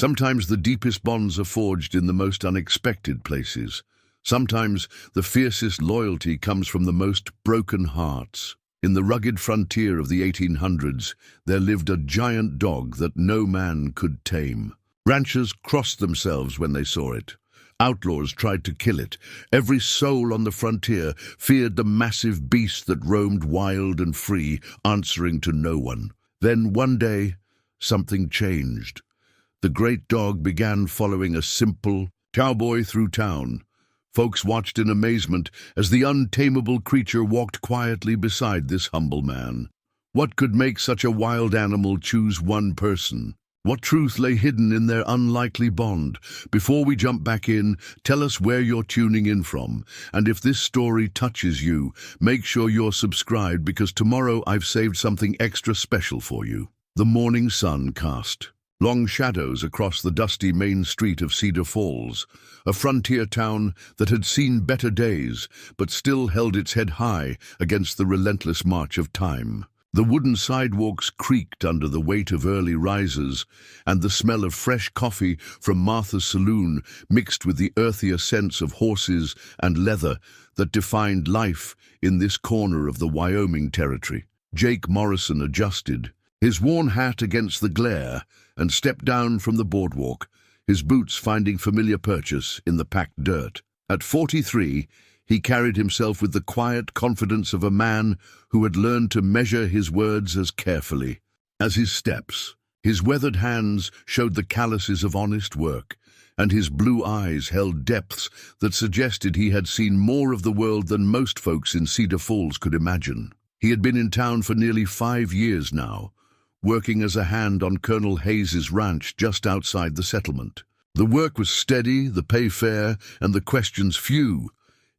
Sometimes the deepest bonds are forged in the most unexpected places. Sometimes the fiercest loyalty comes from the most broken hearts. In the rugged frontier of the 1800s, there lived a giant dog that no man could tame. Ranchers crossed themselves when they saw it. Outlaws tried to kill it. Every soul on the frontier feared the massive beast that roamed wild and free, answering to no one. Then one day, something changed. The great dog began following a simple cowboy through town. Folks watched in amazement as the untamable creature walked quietly beside this humble man. What could make such a wild animal choose one person? What truth lay hidden in their unlikely bond? Before we jump back in, tell us where you're tuning in from. And if this story touches you, make sure you're subscribed, because tomorrow I've saved something extra special for you. The morning sun cast long shadows across the dusty main street of Cedar Falls, a frontier town that had seen better days, but still held its head high against the relentless march of time. The wooden sidewalks creaked under the weight of early risers, and the smell of fresh coffee from Martha's saloon mixed with the earthier scents of horses and leather that defined life in this corner of the Wyoming territory. Jake Morrison adjusted his worn hat against the glare and stepped down from the boardwalk, his boots finding familiar purchase in the packed dirt. At 43, he carried himself with the quiet confidence of a man who had learned to measure his words as carefully as his steps. His weathered hands showed the calluses of honest work, and his blue eyes held depths that suggested he had seen more of the world than most folks in Cedar Falls could imagine. He had been in town for nearly 5 years now, working as a hand on Colonel Hayes's ranch just outside the settlement. The work was steady, the pay fair, and the questions few.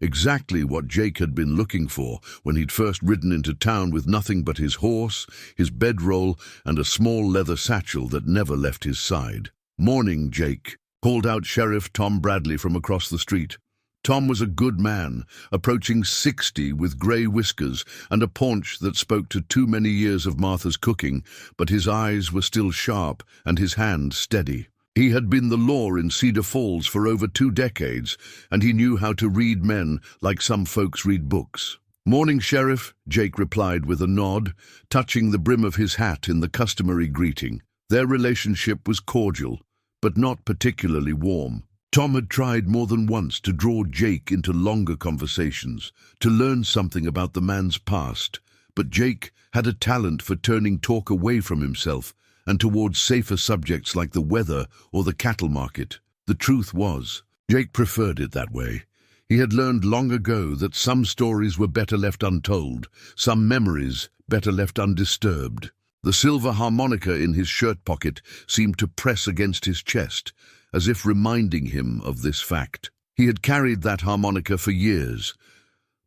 Exactly what Jake had been looking for when he'd first ridden into town with nothing but his horse, his bedroll, and a small leather satchel that never left his side. "Morning, Jake," called out Sheriff Tom Bradley from across the street. Tom was a good man, approaching 60 with grey whiskers and a paunch that spoke to too many years of Martha's cooking, but his eyes were still sharp and his hand steady. He had been the law in Cedar Falls for over 2 decades, and he knew how to read men like some folks read books. "Morning, Sheriff," Jake replied with a nod, touching the brim of his hat in the customary greeting. Their relationship was cordial, but not particularly warm. Tom had tried more than once to draw Jake into longer conversations, to learn something about the man's past, but Jake had a talent for turning talk away from himself and towards safer subjects like the weather or the cattle market. The truth was, Jake preferred it that way. He had learned long ago that some stories were better left untold, some memories better left undisturbed. The silver harmonica in his shirt pocket seemed to press against his chest, as if reminding him of this fact. He had carried that harmonica for years,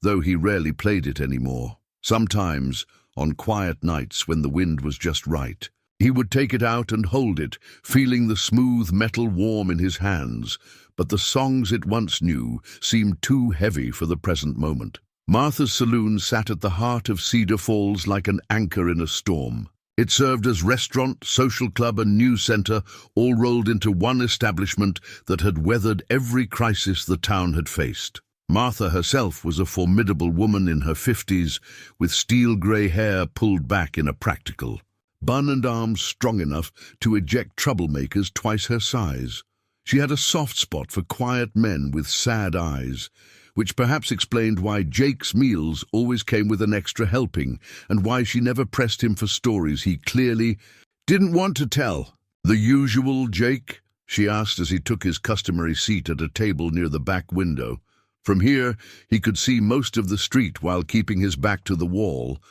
though he rarely played it anymore. Sometimes, on quiet nights when the wind was just right, he would take it out and hold it, feeling the smooth metal warm in his hands, but the songs it once knew seemed too heavy for the present moment. Martha's saloon sat at the heart of Cedar Falls like an anchor in a storm. It served as restaurant, social club, and news center, all rolled into one establishment that had weathered every crisis the town had faced. Martha herself was a formidable woman in her 50s, with steel-gray hair pulled back in a practical bun and arms strong enough to eject troublemakers twice her size. She had a soft spot for quiet men with sad eyes, which perhaps explained why Jake's meals always came with an extra helping, and why she never pressed him for stories he clearly didn't want to tell. "The usual, Jake?" she asked as he took his customary seat at a table near the back window. From here, he could see most of the street while keeping his back to the wall,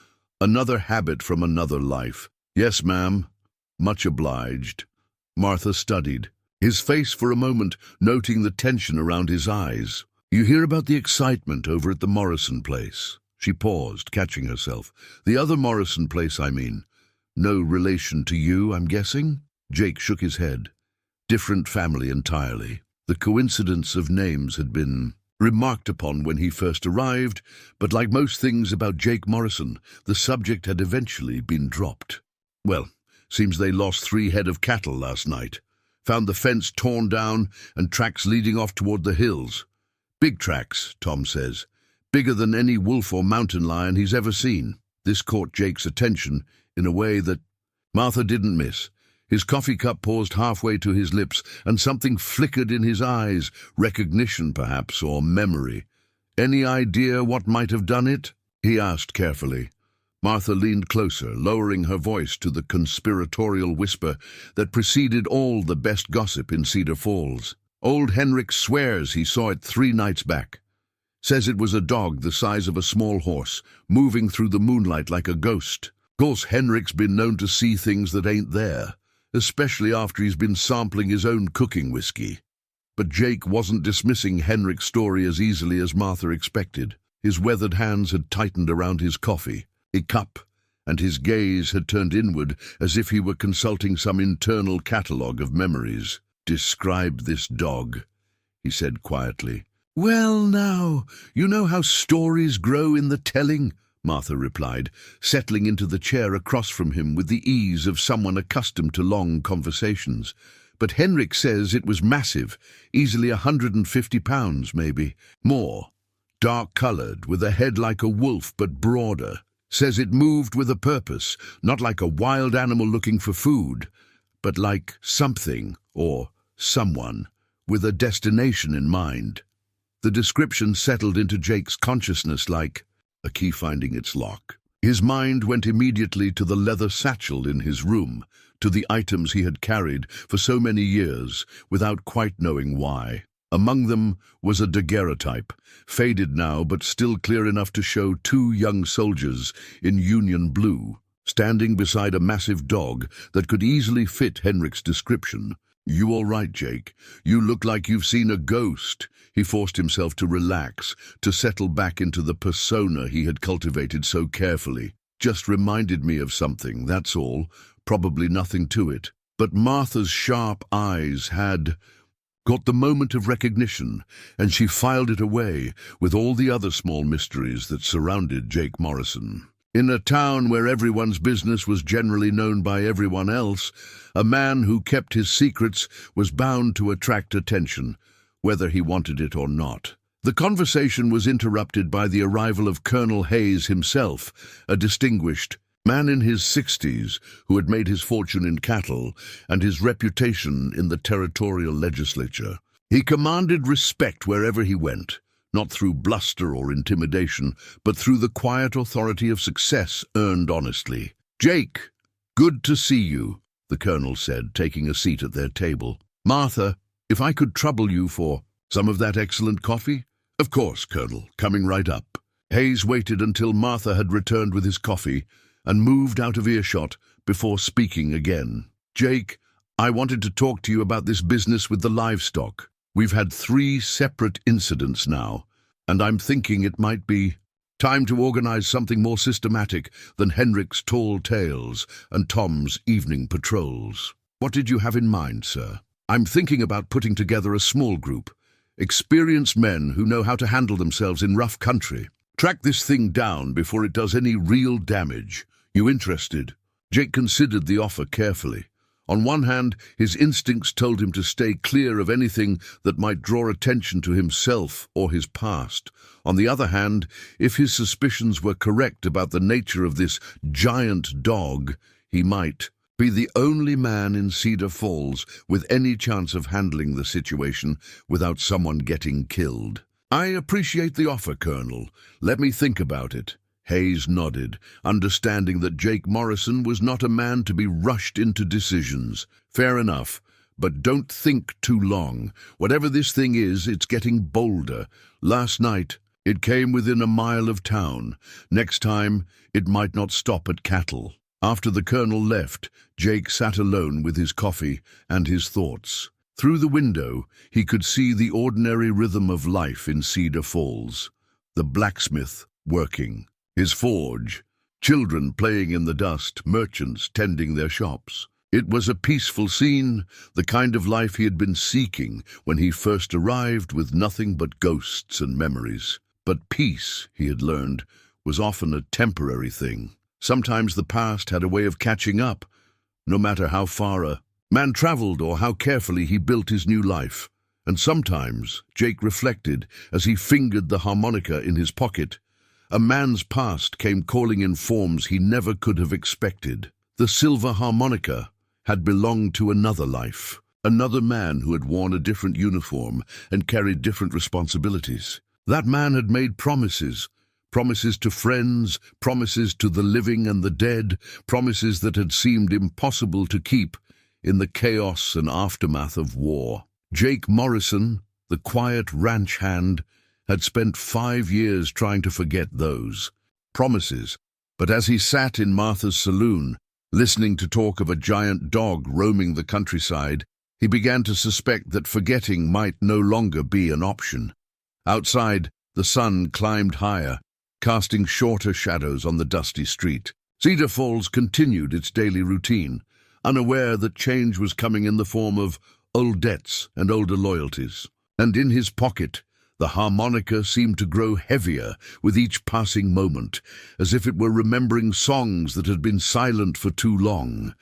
another habit from another life. "Yes, ma'am. Much obliged." Martha studied his face for a moment, noting the tension around his eyes. "You hear about the excitement over at the Morrison place?" She paused, catching herself. "The other Morrison place, I mean. No relation to you, I'm guessing?" Jake shook his head. Different family entirely. The coincidence of names had been remarked upon when he first arrived, but like most things about Jake Morrison, the subject had eventually been dropped. "Well, seems they lost 3 head of cattle last night. Found the fence torn down and tracks leading off toward the hills. Big tracks, Tom says. Bigger than any wolf or mountain lion he's ever seen. This caught Jake's attention in a way that Martha didn't miss. His coffee cup paused halfway to his lips, and something flickered in his eyes, recognition perhaps, or memory. "Any idea what might have done it?" he asked carefully. Martha leaned closer, lowering her voice to the conspiratorial whisper that preceded all the best gossip in Cedar Falls. "Old Henrik swears he saw it 3 nights back. Says it was a dog the size of a small horse, moving through the moonlight like a ghost. Course Henrik's been known to see things that ain't there, especially after he's been sampling his own cooking whiskey." But Jake wasn't dismissing Henrik's story as easily as Martha expected. His weathered hands had tightened around his coffee, a cup, and his gaze had turned inward as if he were consulting some internal catalogue of memories. "Describe this dog," he said quietly. "Well now, you know how stories grow in the telling," Martha replied, settling into the chair across from him with the ease of someone accustomed to long conversations. "But Henrik says it was massive, easily 150 pounds, maybe. More. Dark-coloured, with a head like a wolf but broader. Says it moved with a purpose, not like a wild animal looking for food, but like something, or someone, with a destination in mind." The description settled into Jake's consciousness like a key finding its lock. His mind went immediately to the leather satchel in his room, to the items he had carried for so many years without quite knowing why. Among them was a daguerreotype, faded now but still clear enough to show 2 young soldiers in Union blue, standing beside a massive dog that could easily fit Henrik's description. "You all right, Jake? You look like you've seen a ghost." He forced himself to relax, to settle back into the persona he had cultivated so carefully. "Just reminded me of something, that's all. Probably nothing to it." But Martha's sharp eyes had got the moment of recognition, and she filed it away with all the other small mysteries that surrounded Jake Morrison. In a town where everyone's business was generally known by everyone else, a man who kept his secrets was bound to attract attention, whether he wanted it or not. The conversation was interrupted by the arrival of Colonel Hayes himself, a distinguished man in his 60s who had made his fortune in cattle and his reputation in the territorial legislature. He commanded respect wherever he went, not through bluster or intimidation, but through the quiet authority of success earned honestly. "Jake, good to see you," the colonel said, taking a seat at their table. "Martha, if I could trouble you for some of that excellent coffee?" "Of course, Colonel, coming right up." Hayes waited until Martha had returned with his coffee and moved out of earshot before speaking again. "Jake, I wanted to talk to you about this business with the livestock. We've had 3 separate incidents now, and I'm thinking it might be time to organize something more systematic than Henrik's tall tales and Tom's evening patrols." "What did you have in mind, sir?" "I'm thinking about putting together a small group, experienced men who know how to handle themselves in rough country. Track this thing down before it does any real damage. You interested?" Jake considered the offer carefully. On one hand, his instincts told him to stay clear of anything that might draw attention to himself or his past. On the other hand, if his suspicions were correct about the nature of this giant dog, he might be the only man in Cedar Falls with any chance of handling the situation without someone getting killed. "I appreciate the offer, Colonel. Let me think about it." Hayes nodded, understanding that Jake Morrison was not a man to be rushed into decisions. "Fair enough, but don't think too long. Whatever this thing is, it's getting bolder. Last night, it came within a mile of town. Next time, it might not stop at cattle." After the colonel left, Jake sat alone with his coffee and his thoughts. Through the window, he could see the ordinary rhythm of life in Cedar Falls. The blacksmith working, his forge, children playing in the dust, merchants tending their shops. It was a peaceful scene, the kind of life he had been seeking when he first arrived with nothing but ghosts and memories. But peace, he had learned, was often a temporary thing. Sometimes the past had a way of catching up, no matter how far a man traveled or how carefully he built his new life. And sometimes, Jake reflected as he fingered the harmonica in his pocket, a man's past came calling in forms he never could have expected. The silver harmonica had belonged to another life, another man who had worn a different uniform and carried different responsibilities. That man had made promises, promises to friends, promises to the living and the dead, promises that had seemed impossible to keep in the chaos and aftermath of war. Jake Morrison, the quiet ranch hand, had spent 5 years trying to forget those promises. But as he sat in Martha's saloon, listening to talk of a giant dog roaming the countryside, he began to suspect that forgetting might no longer be an option. Outside, the sun climbed higher, casting shorter shadows on the dusty street. Cedar Falls continued its daily routine, unaware that change was coming in the form of old debts and older loyalties. And in his pocket, the harmonica seemed to grow heavier with each passing moment, as if it were remembering songs that had been silent for too long.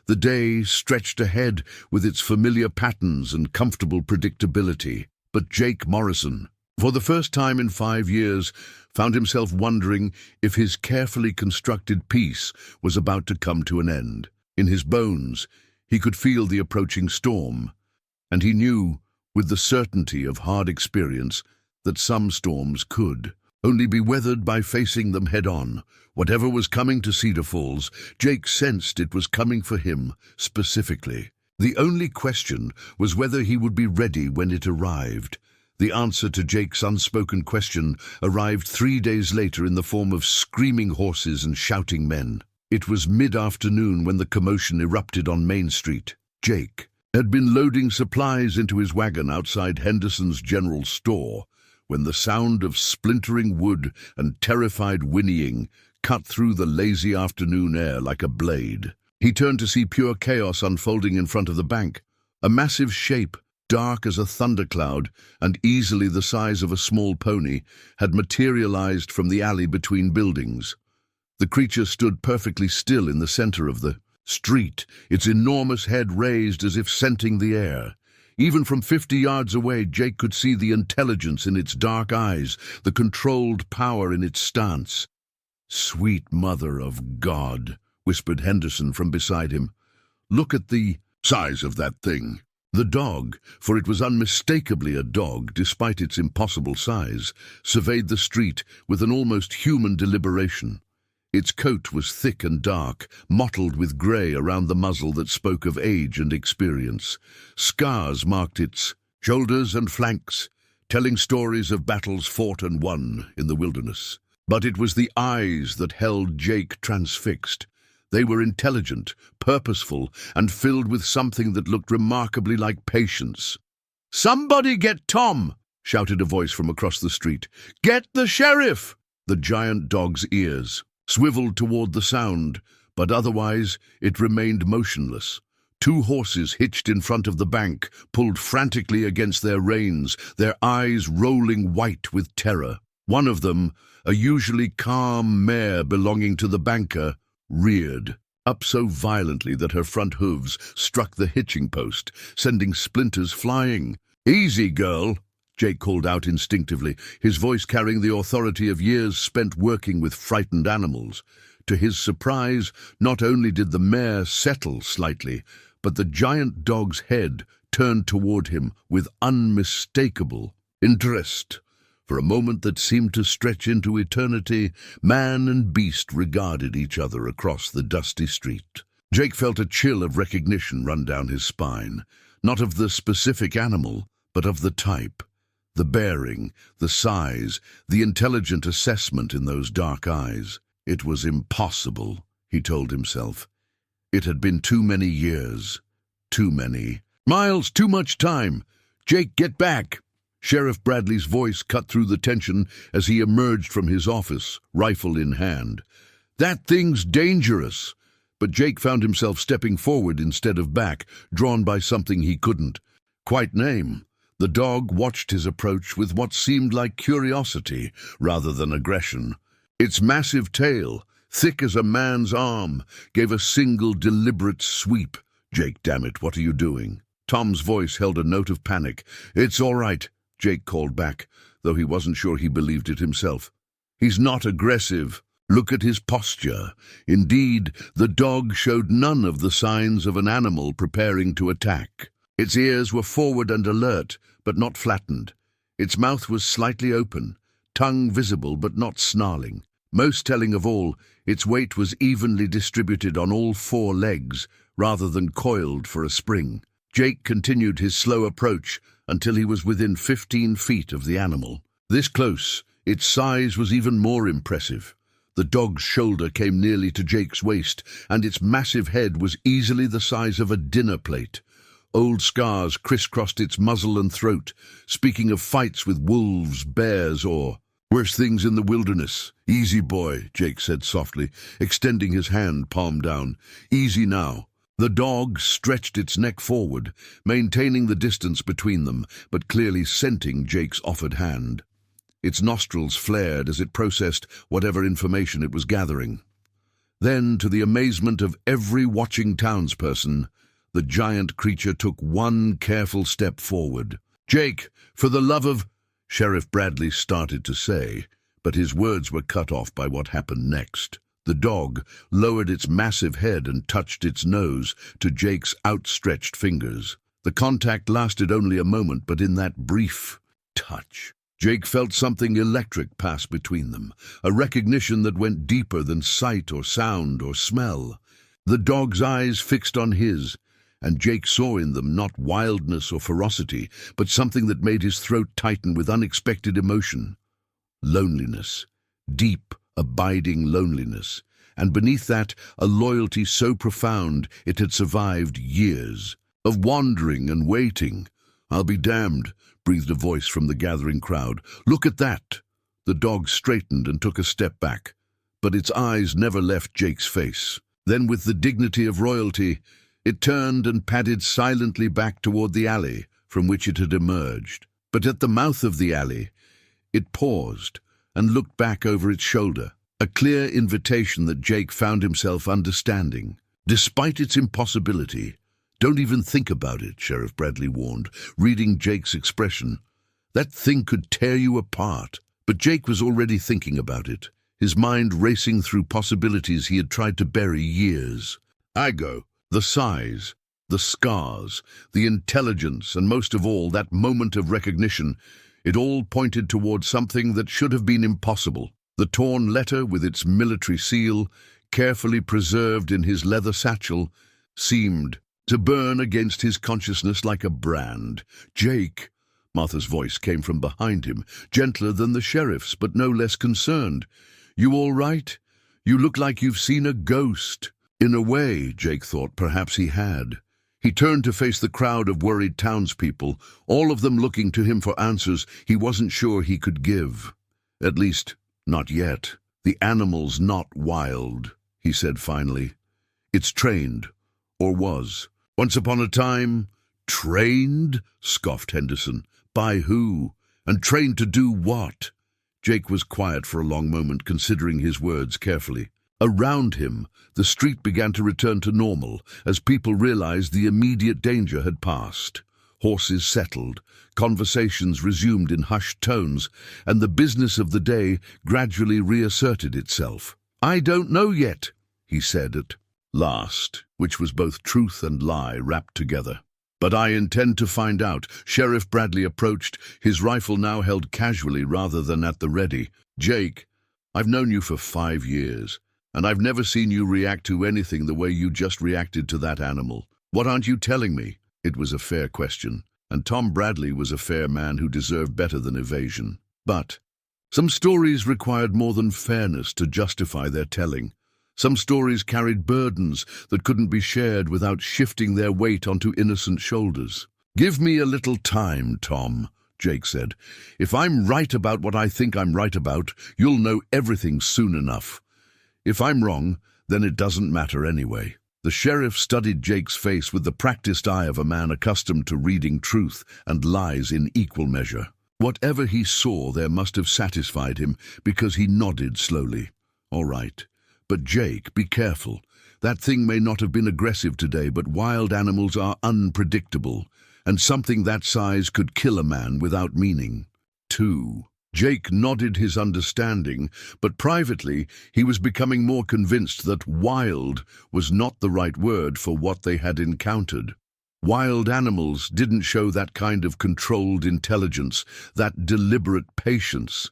The day stretched ahead with its familiar patterns and comfortable predictability. But Jake Morrison, for the first time in 5 years, found himself wondering if his carefully constructed peace was about to come to an end. In his bones, he could feel the approaching storm, and he knew, with the certainty of hard experience, that some storms could only be weathered by facing them head-on. Whatever was coming to Cedar Falls, Jake sensed it was coming for him specifically. The only question was whether he would be ready when it arrived. The answer to Jake's unspoken question arrived 3 days later in the form of screaming horses and shouting men. It was mid-afternoon when the commotion erupted on Main Street. Jake had been loading supplies into his wagon outside Henderson's General Store when the sound of splintering wood and terrified whinnying cut through the lazy afternoon air like a blade. He turned to see pure chaos unfolding in front of the bank. A massive shape, dark as a thundercloud and easily the size of a small pony, had materialized from the alley between buildings. The creature stood perfectly still in the center of the street, its enormous head raised as if scenting the air. Even from 50 yards away, Jake could see the intelligence in its dark eyes, the controlled power in its stance. "Sweet Mother of God," whispered Henderson from beside him. "Look at the size of that thing." The dog, for it was unmistakably a dog despite its impossible size, surveyed the street with an almost human deliberation. Its coat was thick and dark, mottled with grey around the muzzle that spoke of age and experience. Scars marked its shoulders and flanks, telling stories of battles fought and won in the wilderness. But it was the eyes that held Jake transfixed. They were intelligent, purposeful, and filled with something that looked remarkably like patience. "Somebody get Tom!" shouted a voice from across the street. "Get the sheriff!" The giant dog's ears swiveled toward the sound, but otherwise it remained motionless. 2 horses hitched in front of the bank pulled frantically against their reins, their eyes rolling white with terror. One of them, a usually calm mare belonging to the banker, reared up so violently that her front hooves struck the hitching post, sending splinters flying. "Easy, girl," Jake called out instinctively, his voice carrying the authority of years spent working with frightened animals. To his surprise, not only did the mare settle slightly, but the giant dog's head turned toward him with unmistakable interest. For a moment that seemed to stretch into eternity, man and beast regarded each other across the dusty street. Jake felt a chill of recognition run down his spine, not of the specific animal, but of the type. The bearing, the size, the intelligent assessment in those dark eyes. It was impossible, he told himself. It had been too many years. Too many. "Miles, too much time! Jake, get back!" Sheriff Bradley's voice cut through the tension as he emerged from his office, rifle in hand. "That thing's dangerous!" But Jake found himself stepping forward instead of back, drawn by something he couldn't quite name. The dog watched his approach with what seemed like curiosity rather than aggression. Its massive tail, thick as a man's arm, gave a single deliberate sweep, "Jake, damn it, what are you doing?" Tom's voice held a note of panic. "It's all right," Jake called back, though he wasn't sure he believed it himself. "He's not aggressive. Look at his posture." Indeed, the dog showed none of the signs of an animal preparing to attack. Its ears were forward and alert, but not flattened. Its mouth was slightly open, tongue visible but not snarling. Most telling of all, its weight was evenly distributed on all four legs, rather than coiled for a spring. Jake continued his slow approach until he was within 15 feet of the animal. This close, its size was even more impressive. The dog's shoulder came nearly to Jake's waist, and its massive head was easily the size of a dinner plate. Old scars crisscrossed its muzzle and throat, speaking of fights with wolves, bears, or worse things in the wilderness. "Easy, boy," Jake said softly, extending his hand palm down. "Easy now." The dog stretched its neck forward, maintaining the distance between them, but clearly scenting Jake's offered hand. Its nostrils flared as it processed whatever information it was gathering. Then, to the amazement of every watching townsperson, the giant creature took one careful step forward. "Jake, for the love of—" Sheriff Bradley started to say, but his words were cut off by what happened next. The dog lowered its massive head and touched its nose to Jake's outstretched fingers. The contact lasted only a moment, but in that brief touch, Jake felt something electric pass between them, a recognition that went deeper than sight or sound or smell. The dog's eyes fixed on his, and Jake saw in them not wildness or ferocity, but something that made his throat tighten with unexpected emotion. Loneliness. Deep, abiding loneliness. And beneath that, a loyalty so profound it had survived years of wandering and waiting. "I'll be damned," breathed a voice from the gathering crowd. "Look at that!" The dog straightened and took a step back, but its eyes never left Jake's face. Then, with the dignity of royalty, it turned and padded silently back toward the alley from which it had emerged. But at the mouth of the alley, it paused and looked back over its shoulder, a clear invitation that Jake found himself understanding. Despite its impossibility, "Don't even think about it," Sheriff Bradley warned, reading Jake's expression. "That thing could tear you apart." But Jake was already thinking about it, his mind racing through possibilities he had tried to bury years. The size, the scars, the intelligence, and most of all, that moment of recognition, it all pointed toward something that should have been impossible. The torn letter with its military seal, carefully preserved in his leather satchel, seemed to burn against his consciousness like a brand. "Jake," Martha's voice came from behind him, gentler than the sheriff's, but no less concerned. "You all right? You look like you've seen a ghost." In a way, Jake thought, perhaps he had. He turned to face the crowd of worried townspeople, all of them looking to him for answers he wasn't sure he could give. "At least, not yet. The animal's not wild," he said finally. "It's trained, or was. Once upon a time—" "Trained?" scoffed Henderson. "By who? And trained to do what?" Jake was quiet for a long moment, considering his words carefully. Around him, the street began to return to normal as people realized the immediate danger had passed. Horses settled, conversations resumed in hushed tones, and the business of the day gradually reasserted itself. "I don't know yet," he said at last, which was both truth and lie wrapped together. "But I intend to find out." Sheriff Bradley approached, his rifle now held casually rather than at the ready. "Jake, I've known you for 5 years. And I've never seen you react to anything the way you just reacted to that animal. What aren't you telling me?" It was a fair question, and Tom Bradley was a fair man who deserved better than evasion. But some stories required more than fairness to justify their telling. Some stories carried burdens that couldn't be shared without shifting their weight onto innocent shoulders. "Give me a little time, Tom," Jake said. "If I'm right about what I think I'm right about, you'll know everything soon enough. If I'm wrong, then it doesn't matter anyway." The sheriff studied Jake's face with the practiced eye of a man accustomed to reading truth and lies in equal measure. Whatever he saw there must have satisfied him, because he nodded slowly. "All right. But Jake, be careful. That thing may not have been aggressive today, but wild animals are unpredictable, and something that size could kill a man without meaning. 2. Jake nodded his understanding, but privately he was becoming more convinced that wild was not the right word for what they had encountered. Wild animals didn't show that kind of controlled intelligence, that deliberate patience.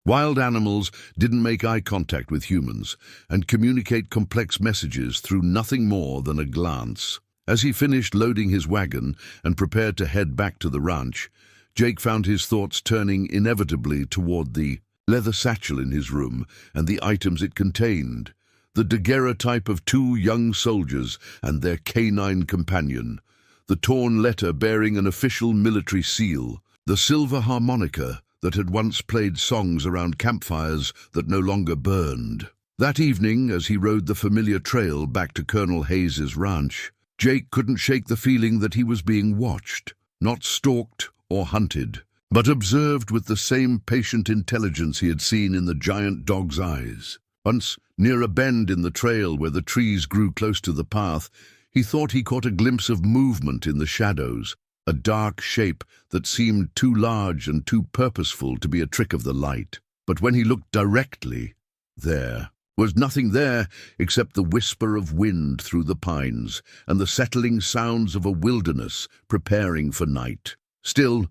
Wild animals didn't make eye contact with humans and communicate complex messages through nothing more than a glance. As he finished loading his wagon and prepared to head back to the ranch, Jake found his thoughts turning inevitably toward the leather satchel in his room and the items it contained. The daguerreotype of 2 young soldiers and their canine companion, the torn letter bearing an official military seal, the silver harmonica that had once played songs around campfires that no longer burned. That evening, as he rode the familiar trail back to Colonel Hayes's ranch, Jake couldn't shake the feeling that he was being watched, not stalked or hunted, but observed with the same patient intelligence he had seen in the giant dog's eyes. Once, near a bend in the trail where the trees grew close to the path, he thought he caught a glimpse of movement in the shadows, a dark shape that seemed too large and too purposeful to be a trick of the light. But when he looked directly, there was nothing there except the whisper of wind through the pines and the settling sounds of a wilderness preparing for night. Still,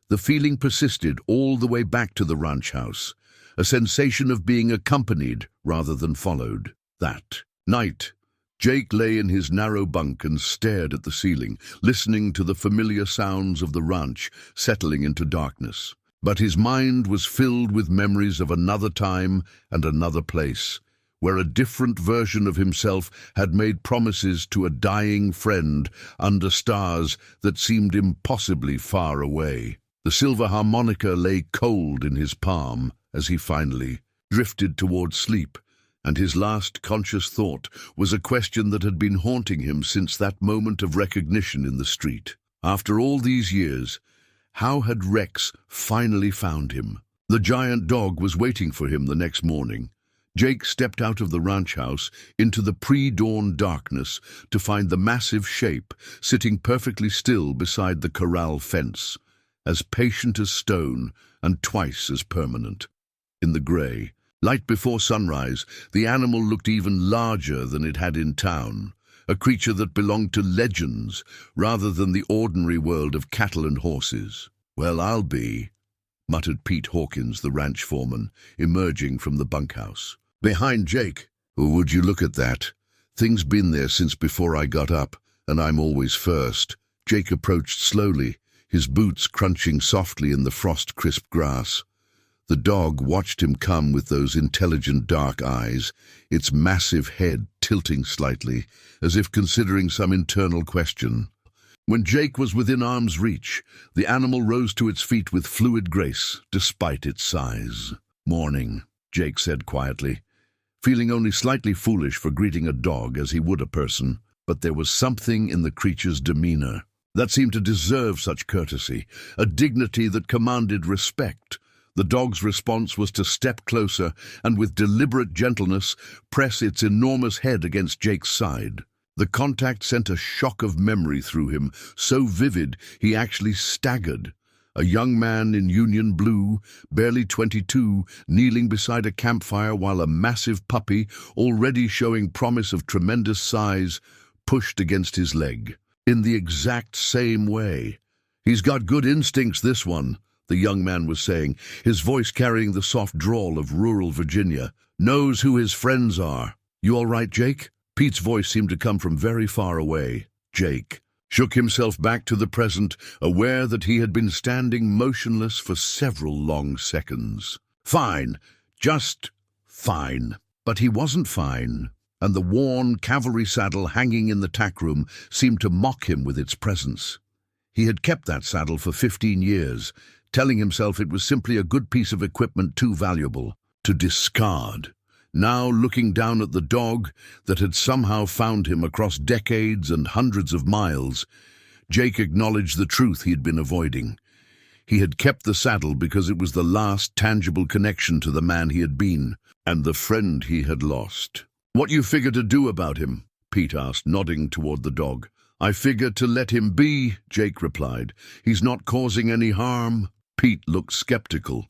the feeling persisted all the way back to the ranch house, a sensation of being accompanied rather than followed. That night, Jake lay in his narrow bunk and stared at the ceiling, listening to the familiar sounds of the ranch settling into darkness. But his mind was filled with memories of another time and another place, where a different version of himself had made promises to a dying friend under stars that seemed impossibly far away. The silver harmonica lay cold in his palm as he finally drifted toward sleep, and his last conscious thought was a question that had been haunting him since that moment of recognition in the street. After all these years, how had Rex finally found him? The giant dog was waiting for him the next morning. Jake stepped out of the ranch house into the pre-dawn darkness to find the massive shape sitting perfectly still beside the corral fence, as patient as stone and twice as permanent. In the gray light before sunrise, the animal looked even larger than it had in town, a creature that belonged to legends rather than the ordinary world of cattle and horses. "Well, I'll be," muttered Pete Hawkins, the ranch foreman, emerging from the bunkhouse. Behind Jake. "Would you look at that? Thing's been there since before I got up, and I'm always first." Jake approached slowly, his boots crunching softly in the frost-crisp grass. The dog watched him come with those intelligent dark eyes, its massive head tilting slightly, as if considering some internal question. When Jake was within arm's reach, the animal rose to its feet with fluid grace, despite its size. "Morning," Jake said quietly, feeling only slightly foolish for greeting a dog as he would a person, but there was something in the creature's demeanor that seemed to deserve such courtesy, a dignity that commanded respect. The dog's response was to step closer and with deliberate gentleness press its enormous head against Jake's side. The contact sent a shock of memory through him, so vivid he actually staggered. A young man in Union blue, barely 22, kneeling beside a campfire while a massive puppy, already showing promise of tremendous size, pushed against his leg. In the exact same way. "He's got good instincts, this one," the young man was saying, his voice carrying the soft drawl of rural Virginia. "Knows who his friends are. You all right, Jake?" Pete's voice seemed to come from very far away. Jake shook himself back to the present, aware that he had been standing motionless for several long seconds. Fine. Just fine. But he wasn't fine, and the worn cavalry saddle hanging in the tack room seemed to mock him with its presence. He had kept that saddle for 15 years, telling himself it was simply a good piece of equipment too valuable to discard. Now, looking down at the dog that had somehow found him across decades and hundreds of miles, Jake acknowledged the truth he had been avoiding. He had kept the saddle because it was the last tangible connection to the man he had been and the friend he had lost. "What you figure to do about him?" Pete asked, nodding toward the dog. I figured to let him be, Jake replied. He's not causing any harm. Pete looked skeptical.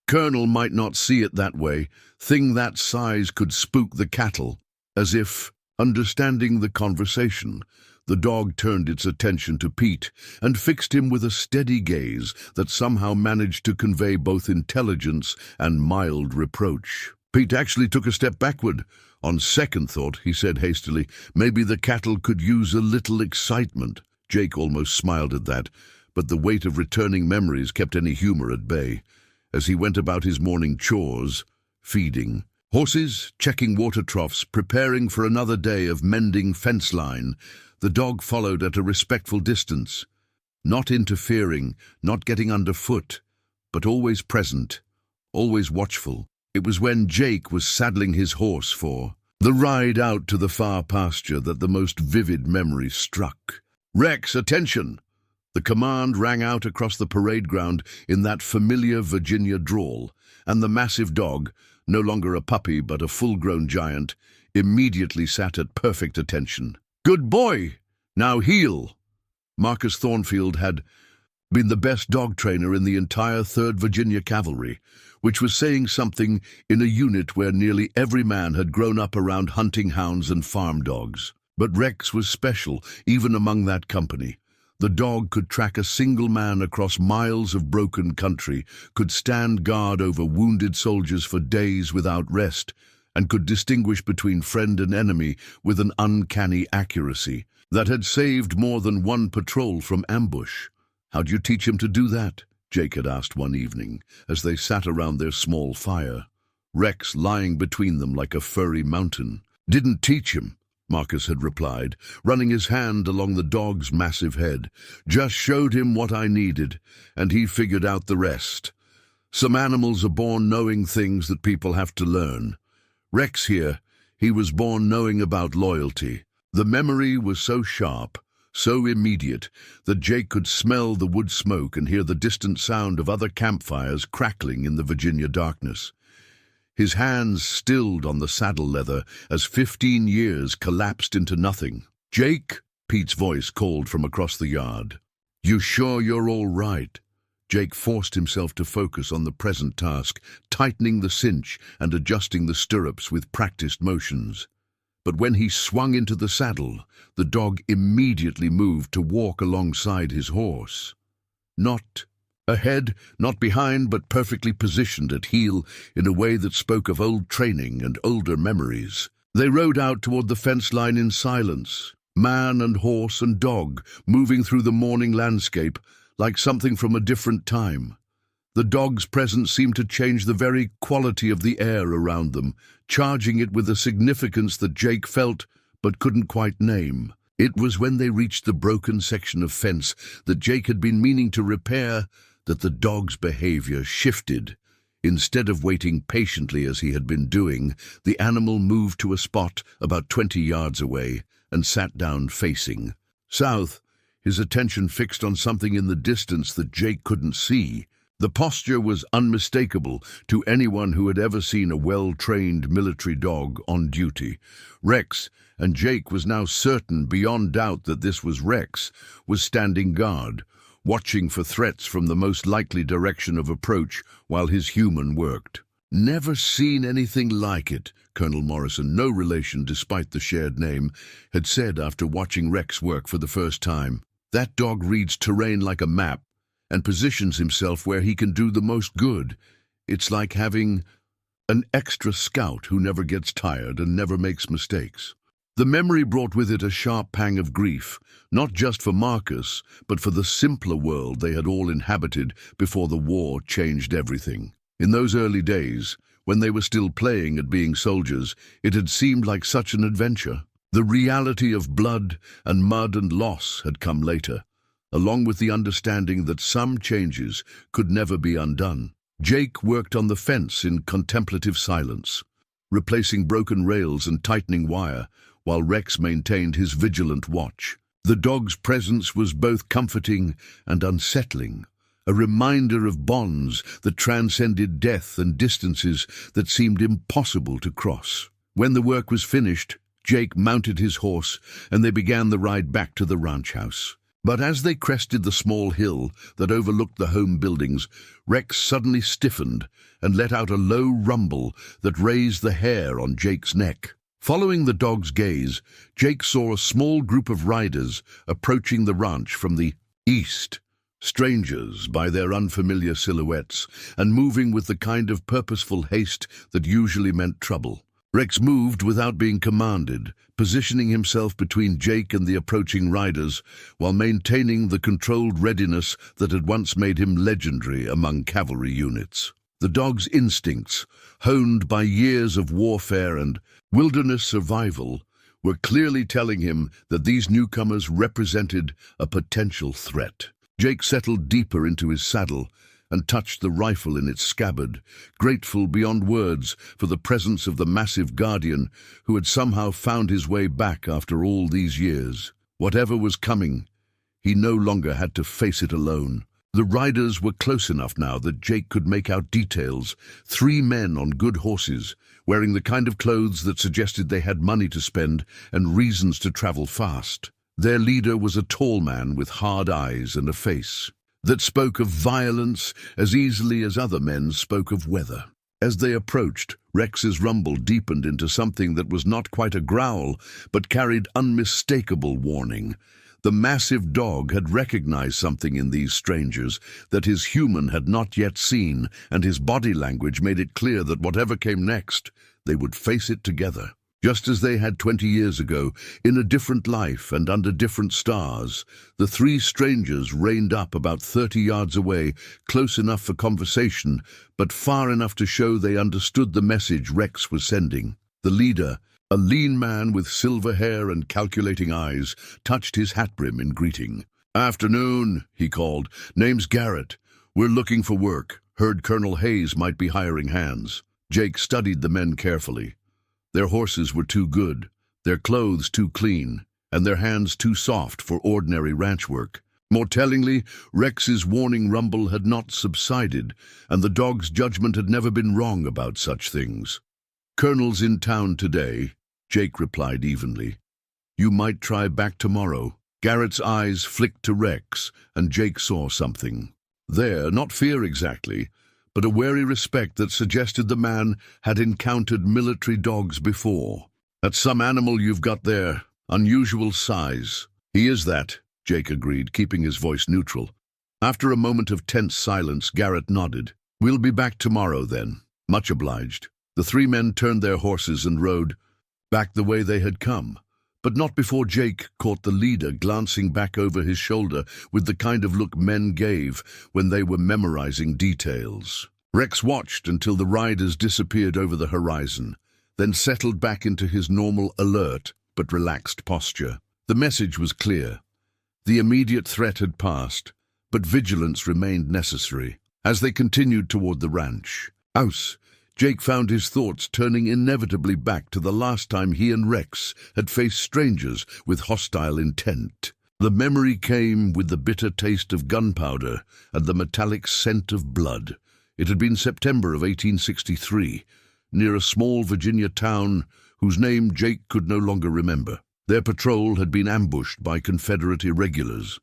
Colonel might not see it that way. Thing that size could spook the cattle. As if, understanding the conversation, the dog turned its attention to Pete and fixed him with a steady gaze that somehow managed to convey both intelligence and mild reproach. Pete actually took a step backward. On second thought, he said hastily, maybe the cattle could use a little excitement. Jake almost smiled at that, but the weight of returning memories kept any humor at bay. As he went about his morning chores, feeding horses, checking water troughs, preparing for another day of mending fence line, the dog followed at a respectful distance, not interfering, not getting underfoot, but always present, always watchful. It was when Jake was saddling his horse for the ride out to the far pasture that the most vivid memory struck. Rex, attention! The command rang out across the parade ground in that familiar Virginia drawl, and the massive dog, no longer a puppy but a full-grown giant, immediately sat at perfect attention. Good boy! Now heel! Marcus Thornfield had been the best dog trainer in the entire 3rd Virginia Cavalry, which was saying something in a unit where nearly every man had grown up around hunting hounds and farm dogs. But Rex was special, even among that company. The dog could track a single man across miles of broken country, could stand guard over wounded soldiers for days without rest, and could distinguish between friend and enemy with an uncanny accuracy that had saved more than one patrol from ambush. How'd you teach him to do that? Jake had asked one evening, as they sat around their small fire, Rex lying between them like a furry mountain. Didn't teach him, Marcus had replied, running his hand along the dog's massive head. Just showed him what I needed, and he figured out the rest. Some animals are born knowing things that people have to learn. Rex here, he was born knowing about loyalty. The memory was so sharp, so immediate, that Jake could smell the wood smoke and hear the distant sound of other campfires crackling in the Virginia darkness. His hands stilled on the saddle leather as 15 years collapsed into nothing. Jake, Pete's voice called from across the yard. You sure you're all right? Jake forced himself to focus on the present task, tightening the cinch and adjusting the stirrups with practiced motions. But when he swung into the saddle, the dog immediately moved to walk alongside his horse. Not ahead, not behind, but perfectly positioned at heel in a way that spoke of old training and older memories. They rode out toward the fence line in silence, man and horse and dog moving through the morning landscape like something from a different time. The dog's presence seemed to change the very quality of the air around them, charging it with a significance that Jake felt but couldn't quite name. It was when they reached the broken section of fence that Jake had been meaning to repair that the dog's behavior shifted. Instead of waiting patiently as he had been doing, the animal moved to a spot about 20 yards away and sat down facing south, his attention fixed on something in the distance that Jake couldn't see. The posture was unmistakable to anyone who had ever seen a well-trained military dog on duty. Rex, and Jake was now certain beyond doubt that this was Rex, was standing guard, watching for threats from the most likely direction of approach while his human worked. Never seen anything like it, Colonel Morrison, no relation despite the shared name, had said after watching Rex work for the first time. That dog reads terrain like a map and positions himself where he can do the most good. It's like having an extra scout who never gets tired and never makes mistakes. The memory brought with it a sharp pang of grief, not just for Marcus, but for the simpler world they had all inhabited before the war changed everything. In those early days, when they were still playing at being soldiers, it had seemed like such an adventure. The reality of blood and mud and loss had come later, along with the understanding that some changes could never be undone. Jake worked on the fence in contemplative silence, replacing broken rails and tightening wire, while Rex maintained his vigilant watch. The dog's presence was both comforting and unsettling, a reminder of bonds that transcended death and distances that seemed impossible to cross. When the work was finished, Jake mounted his horse, and they began the ride back to the ranch house. But as they crested the small hill that overlooked the home buildings, Rex suddenly stiffened and let out a low rumble that raised the hair on Jake's neck. Following the dog's gaze, Jake saw a small group of riders approaching the ranch from the east. Strangers by their unfamiliar silhouettes, and moving with the kind of purposeful haste that usually meant trouble. Rex moved without being commanded, positioning himself between Jake and the approaching riders, while maintaining the controlled readiness that had once made him legendary among cavalry units. The dog's instincts, honed by years of warfare and wilderness survival, were clearly telling him that these newcomers represented a potential threat. Jake settled deeper into his saddle and touched the rifle in its scabbard, grateful beyond words for the presence of the massive guardian who had somehow found his way back after all these years. Whatever was coming, he no longer had to face it alone. The riders were close enough now that Jake could make out details. 3 men on good horses, wearing the kind of clothes that suggested they had money to spend and reasons to travel fast. Their leader was a tall man with hard eyes and a face that spoke of violence as easily as other men spoke of weather. As they approached, Rex's rumble deepened into something that was not quite a growl, but carried unmistakable warning. The massive dog had recognized something in these strangers that his human had not yet seen, and his body language made it clear that whatever came next, they would face it together. Just as they had 20 years ago, in a different life and under different stars, the 3 strangers reined up about 30 yards away, close enough for conversation, but far enough to show they understood the message Rex was sending. The leader, a lean man with silver hair and calculating eyes, touched his hat brim in greeting. "Afternoon," he called. "Name's Garrett. We're looking for work. Heard Colonel Hayes might be hiring hands." Jake studied the men carefully. Their horses were too good, their clothes too clean, and their hands too soft for ordinary ranch work. More tellingly, Rex's warning rumble had not subsided, and the dog's judgment had never been wrong about such things. "Colonel's in town today," Jake replied evenly. "You might try back tomorrow." Garrett's eyes flicked to Rex, and Jake saw something. There, not fear exactly, but a wary respect that suggested the man had encountered military dogs before. "That's some animal you've got there. Unusual size." "He is that," Jake agreed, keeping his voice neutral. After a moment of tense silence, Garrett nodded. "We'll be back tomorrow, then." "Much obliged." The 3 men turned their horses and rode back the way they had come, but not before Jake caught the leader glancing back over his shoulder with the kind of look men gave when they were memorizing details. Rex watched until the riders disappeared over the horizon, then settled back into his normal alert but relaxed posture. The message was clear. The immediate threat had passed, but vigilance remained necessary. As they continued toward the ranch house, Jake found his thoughts turning inevitably back to the last time he and Rex had faced strangers with hostile intent. The memory came with the bitter taste of gunpowder and the metallic scent of blood. It had been September of 1863, near a small Virginia town whose name Jake could no longer remember. Their patrol had been ambushed by Confederate irregulars,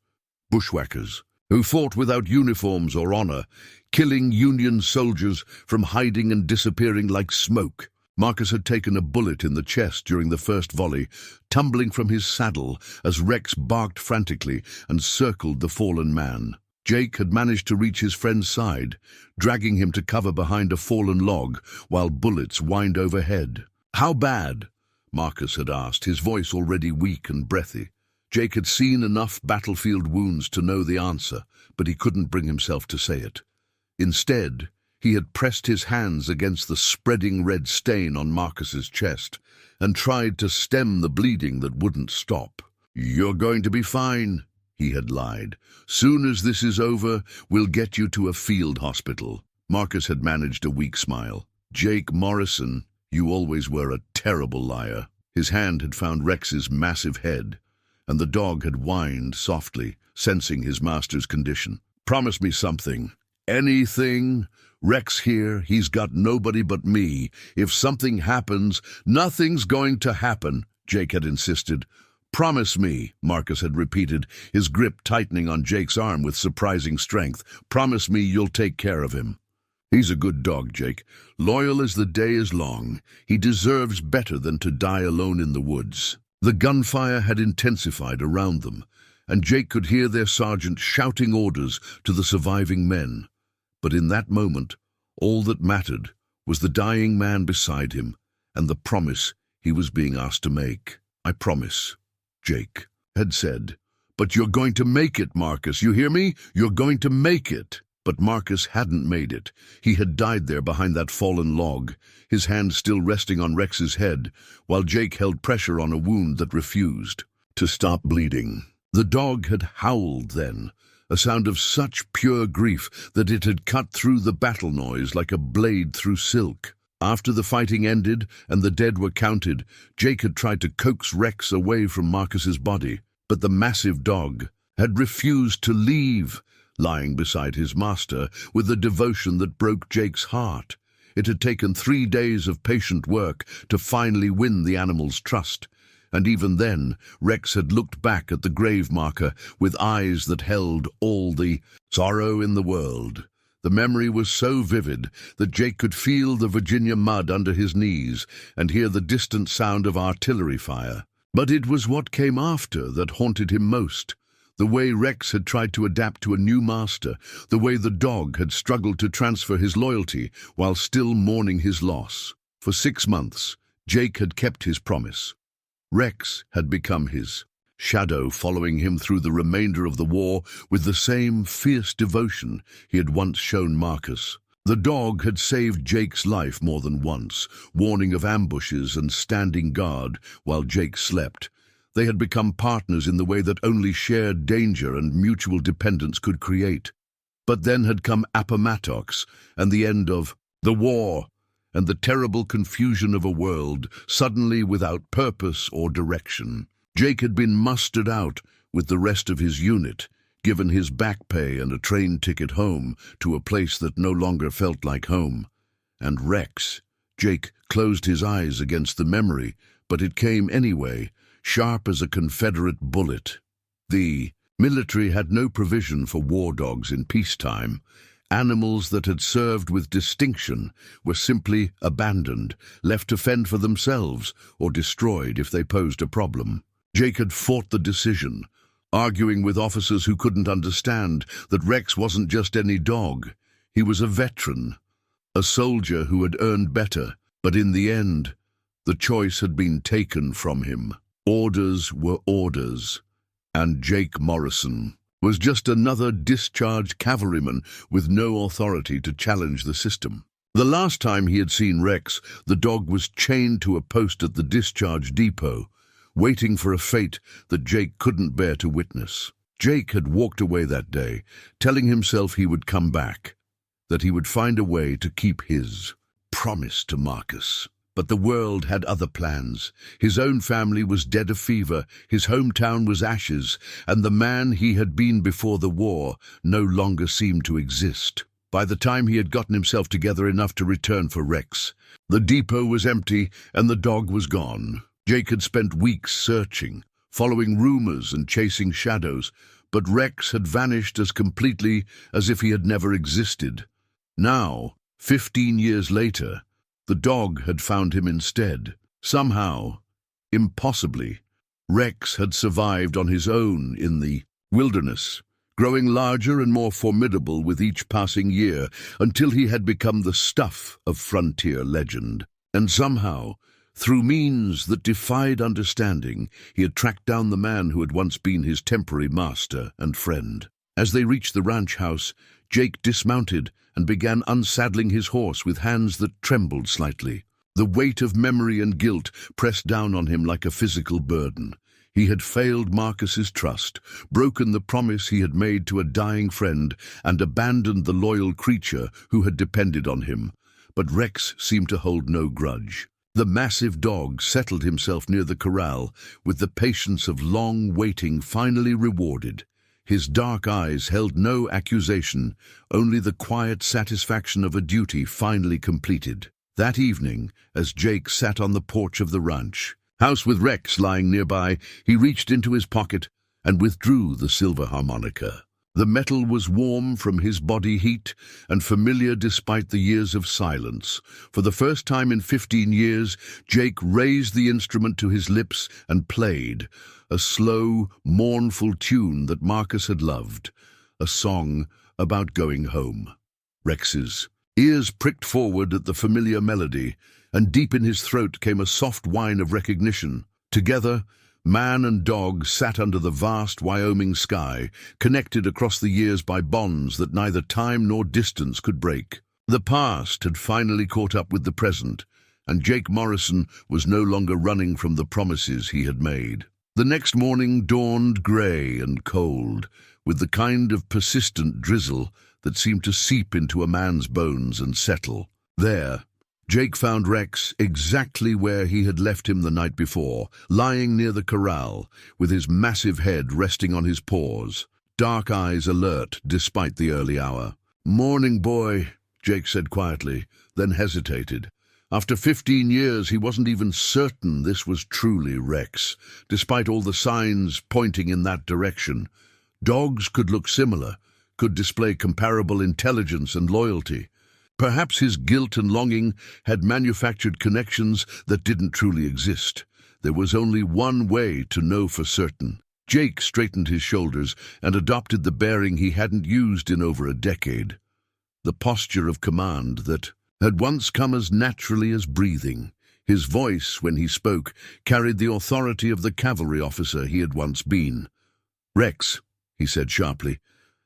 bushwhackers, who fought without uniforms or honor, killing Union soldiers from hiding and disappearing like smoke. Marcus had taken a bullet in the chest during the first volley, tumbling from his saddle as Rex barked frantically and circled the fallen man. Jake had managed to reach his friend's side, dragging him to cover behind a fallen log while bullets whined overhead. "How bad?" Marcus had asked, his voice already weak and breathy. Jake had seen enough battlefield wounds to know the answer, but he couldn't bring himself to say it. Instead, he had pressed his hands against the spreading red stain on Marcus's chest and tried to stem the bleeding that wouldn't stop. "You're going to be fine," he had lied. "Soon as this is over, we'll get you to a field hospital." Marcus had managed a weak smile. "Jake Morrison, you always were a terrible liar." His hand had found Rex's massive head, and the dog had whined softly, sensing his master's condition. "Promise me something." "Anything. Rex here, he's got nobody but me. If something happens, nothing's going to happen." Jake had insisted. "Promise me," Marcus had repeated, his grip tightening on Jake's arm with surprising strength. "Promise me you'll take care of him." "He's a good dog, Jake. Loyal as the day is long. He deserves better than to die alone in the woods." The gunfire had intensified around them, and Jake could hear their sergeant shouting orders to the surviving men. But in that moment, all that mattered was the dying man beside him and the promise he was being asked to make. "I promise," Jake had said. "But you're going to make it, Marcus. You hear me? You're going to make it." But Marcus hadn't made it. He had died there behind that fallen log, his hand still resting on Rex's head, while Jake held pressure on a wound that refused to stop bleeding. The dog had howled then, a sound of such pure grief that it had cut through the battle noise like a blade through silk. After the fighting ended and the dead were counted, Jake had tried to coax Rex away from Marcus's body, but the massive dog had refused to leave, lying beside his master with a devotion that broke Jake's heart. It had taken 3 days of patient work to finally win the animal's trust, and even then Rex had looked back at the grave marker with eyes that held all the sorrow in the world. The memory was so vivid that Jake could feel the Virginia mud under his knees and hear the distant sound of artillery fire. But it was what came after that haunted him most. The way Rex had tried to adapt to a new master, the way the dog had struggled to transfer his loyalty while still mourning his loss. For 6 months, Jake had kept his promise. Rex had become his shadow, following him through the remainder of the war with the same fierce devotion he had once shown Marcus. The dog had saved Jake's life more than once, warning of ambushes and standing guard while Jake slept. They had become partners in the way that only shared danger and mutual dependence could create. But then had come Appomattox and the end of the war, and the terrible confusion of a world suddenly without purpose or direction. Jake had been mustered out with the rest of his unit, given his back pay and a train ticket home to a place that no longer felt like home. And Rex, Jake closed his eyes against the memory, but it came anyway, sharp as a Confederate bullet. The military had no provision for war dogs in peacetime. Animals that had served with distinction were simply abandoned, left to fend for themselves, or destroyed if they posed a problem. Jake had fought the decision, arguing with officers who couldn't understand that Rex wasn't just any dog. He was a veteran, a soldier who had earned better, but in the end, the choice had been taken from him. Orders were orders, and Jake Morrison was just another discharged cavalryman with no authority to challenge the system. The last time he had seen Rex, the dog was chained to a post at the discharge depot, waiting for a fate that Jake couldn't bear to witness. Jake had walked away that day, telling himself he would come back, that he would find a way to keep his promise to Marcus. But the world had other plans. His own family was dead of fever, his hometown was ashes, and the man he had been before the war no longer seemed to exist. By the time he had gotten himself together enough to return for Rex, the depot was empty and the dog was gone. Jake had spent weeks searching, following rumors and chasing shadows, but Rex had vanished as completely as if he had never existed. Now, 15 years later, the dog had found him instead. Somehow, impossibly, Rex had survived on his own in the wilderness, growing larger and more formidable with each passing year until he had become the stuff of frontier legend. And somehow, through means that defied understanding, he had tracked down the man who had once been his temporary master and friend. As they reached the ranch house, Jake dismounted and began unsaddling his horse with hands that trembled slightly. The weight of memory and guilt pressed down on him like a physical burden. He had failed Marcus's trust, broken the promise he had made to a dying friend, and abandoned the loyal creature who had depended on him. But Rex seemed to hold no grudge. The massive dog settled himself near the corral, with the patience of long waiting finally rewarded. His dark eyes held no accusation, only the quiet satisfaction of a duty finally completed. That evening, as Jake sat on the porch of the ranch, House with Rex lying nearby, he reached into his pocket and withdrew the silver harmonica. The metal was warm from his body heat and familiar despite the years of silence. For the first time in 15 years, Jake raised the instrument to his lips and played, a slow, mournful tune that Marcus had loved, a song about going home. Rex's ears pricked forward at the familiar melody, and deep in his throat came a soft whine of recognition. Together, man and dog sat under the vast Wyoming sky, connected across the years by bonds that neither time nor distance could break. The past had finally caught up with the present, and Jake Morrison was no longer running from the promises he had made. The next morning dawned grey and cold, with the kind of persistent drizzle that seemed to seep into a man's bones and settle. There, Jake found Rex exactly where he had left him the night before, lying near the corral, with his massive head resting on his paws, dark eyes alert despite the early hour. "Morning, boy," Jake said quietly, then hesitated. After 15 years, he wasn't even certain this was truly Rex, despite all the signs pointing in that direction. Dogs could look similar, could display comparable intelligence and loyalty. Perhaps his guilt and longing had manufactured connections that didn't truly exist. There was only one way to know for certain. Jake straightened his shoulders and adopted the bearing he hadn't used in over a decade. The posture of command that had once come as naturally as breathing. His voice, when he spoke, carried the authority of the cavalry officer he had once been. "Rex," he said sharply.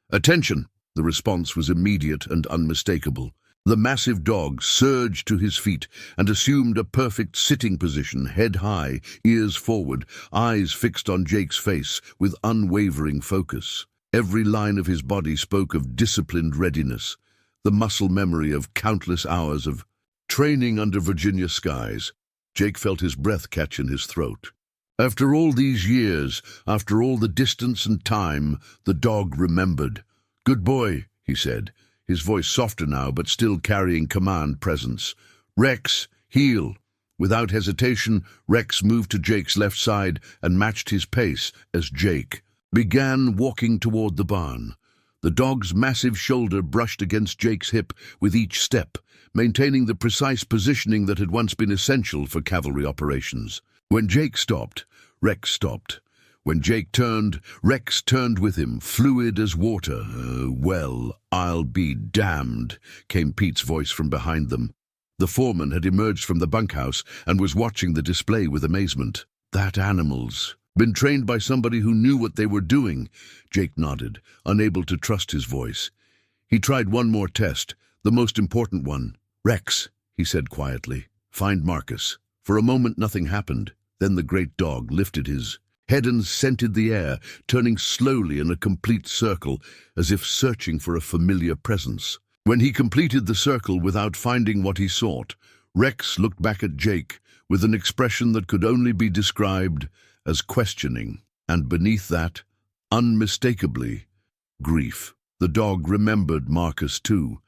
"Attention!" The response was immediate and unmistakable. The massive dog surged to his feet and assumed a perfect sitting position, head high, ears forward, eyes fixed on Jake's face with unwavering focus. Every line of his body spoke of disciplined readiness, the muscle memory of countless hours of training under Virginia skies. Jake felt his breath catch in his throat. After all these years, after all the distance and time, the dog remembered. "Good boy," he said, his voice softer now but still carrying command presence. "Rex, heel." Without hesitation, Rex moved to Jake's left side and matched his pace as Jake began walking toward the barn. The dog's massive shoulder brushed against Jake's hip with each step, maintaining the precise positioning that had once been essential for cavalry operations. When Jake stopped, Rex stopped. When Jake turned, Rex turned with him, fluid as water. "Well, I'll be damned," came Pete's voice from behind them. The foreman had emerged from the bunkhouse and was watching the display with amazement. "That animal's been trained by somebody who knew what they were doing." Jake nodded, unable to trust his voice. He tried one more test, the most important one. "Rex," he said quietly, "find Marcus." For a moment nothing happened. Then the great dog lifted his head and scented the air, turning slowly in a complete circle, as if searching for a familiar presence. When he completed the circle without finding what he sought, Rex looked back at Jake with an expression that could only be described as questioning, and beneath that, unmistakably, grief. The dog remembered Marcus too.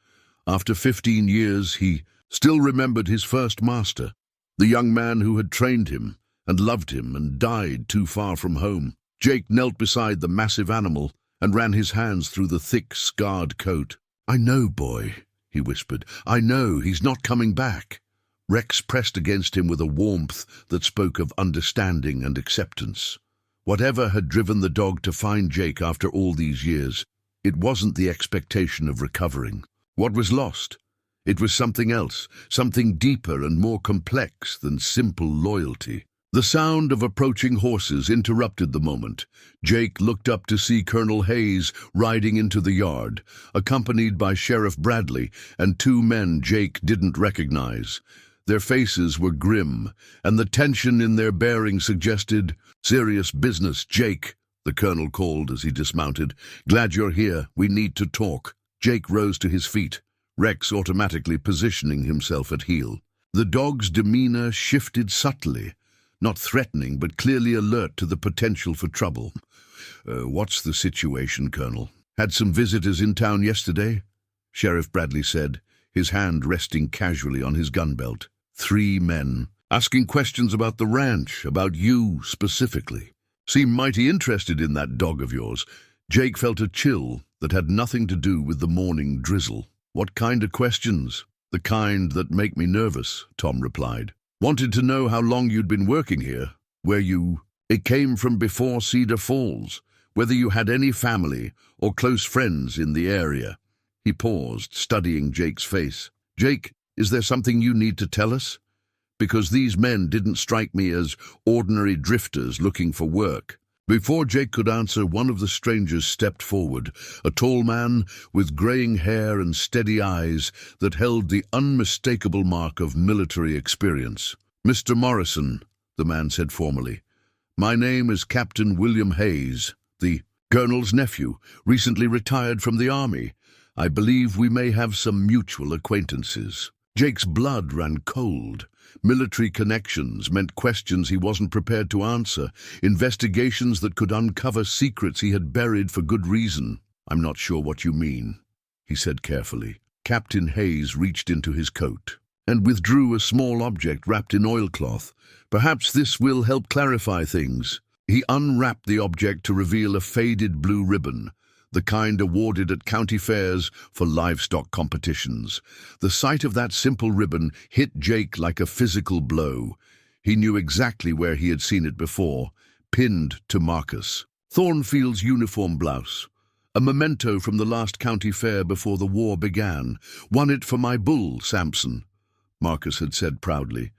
After 15 years, he still remembered his first master, the young man who had trained him and loved him and died too far from home. Jake knelt beside the massive animal and ran his hands through the thick, scarred coat. "I know, boy," he whispered. "I know he's not coming back." Rex pressed against him with a warmth that spoke of understanding and acceptance. Whatever had driven the dog to find Jake after all these years, it wasn't the expectation of recovering. What was lost? It was something else, something deeper and more complex than simple loyalty. The sound of approaching horses interrupted the moment. Jake looked up to see Colonel Hayes riding into the yard, accompanied by Sheriff Bradley and two men Jake didn't recognize. Their faces were grim, and the tension in their bearing suggested, "Serious business, Jake," the colonel called as he dismounted. "Glad you're here. We need to talk." Jake rose to his feet, Rex automatically positioning himself at heel. The dog's demeanor shifted subtly, not threatening, but clearly alert to the potential for trouble. "What's the situation, Colonel? Had some visitors in town yesterday?" Sheriff Bradley said, his hand resting casually on his gun belt. 3 men, asking questions about the ranch, about you specifically. Seemed mighty interested in that dog of yours. Jake felt a chill that had nothing to do with the morning drizzle. What kind of questions? The kind that make me nervous, Tom replied. Wanted to know how long you'd been working here, where you... It came from before Cedar Falls, whether you had any family or close friends in the area. He paused, studying Jake's face. Jake, is there something you need to tell us? Because these men didn't strike me as ordinary drifters looking for work. Before Jake could answer, one of the strangers stepped forward, a tall man with graying hair and steady eyes that held the unmistakable mark of military experience. Mr. Morrison, the man said formally, my name is Captain William Hayes, the Colonel's nephew, recently retired from the army. I believe we may have some mutual acquaintances. Jake's blood ran cold. Military connections meant questions he wasn't prepared to answer, investigations that could uncover secrets he had buried for good reason. I'm not sure what you mean, he said carefully. Captain Hayes reached into his coat and withdrew a small object wrapped in oilcloth. Perhaps this will help clarify things. He unwrapped the object to reveal a faded blue ribbon, the kind awarded at county fairs for livestock competitions. The sight of that simple ribbon hit Jake like a physical blow. He knew exactly where he had seen it before, pinned to Marcus. Thornfield's uniform blouse, a memento from the last county fair before the war began. Won it for my bull, Samson, Marcus had said proudly.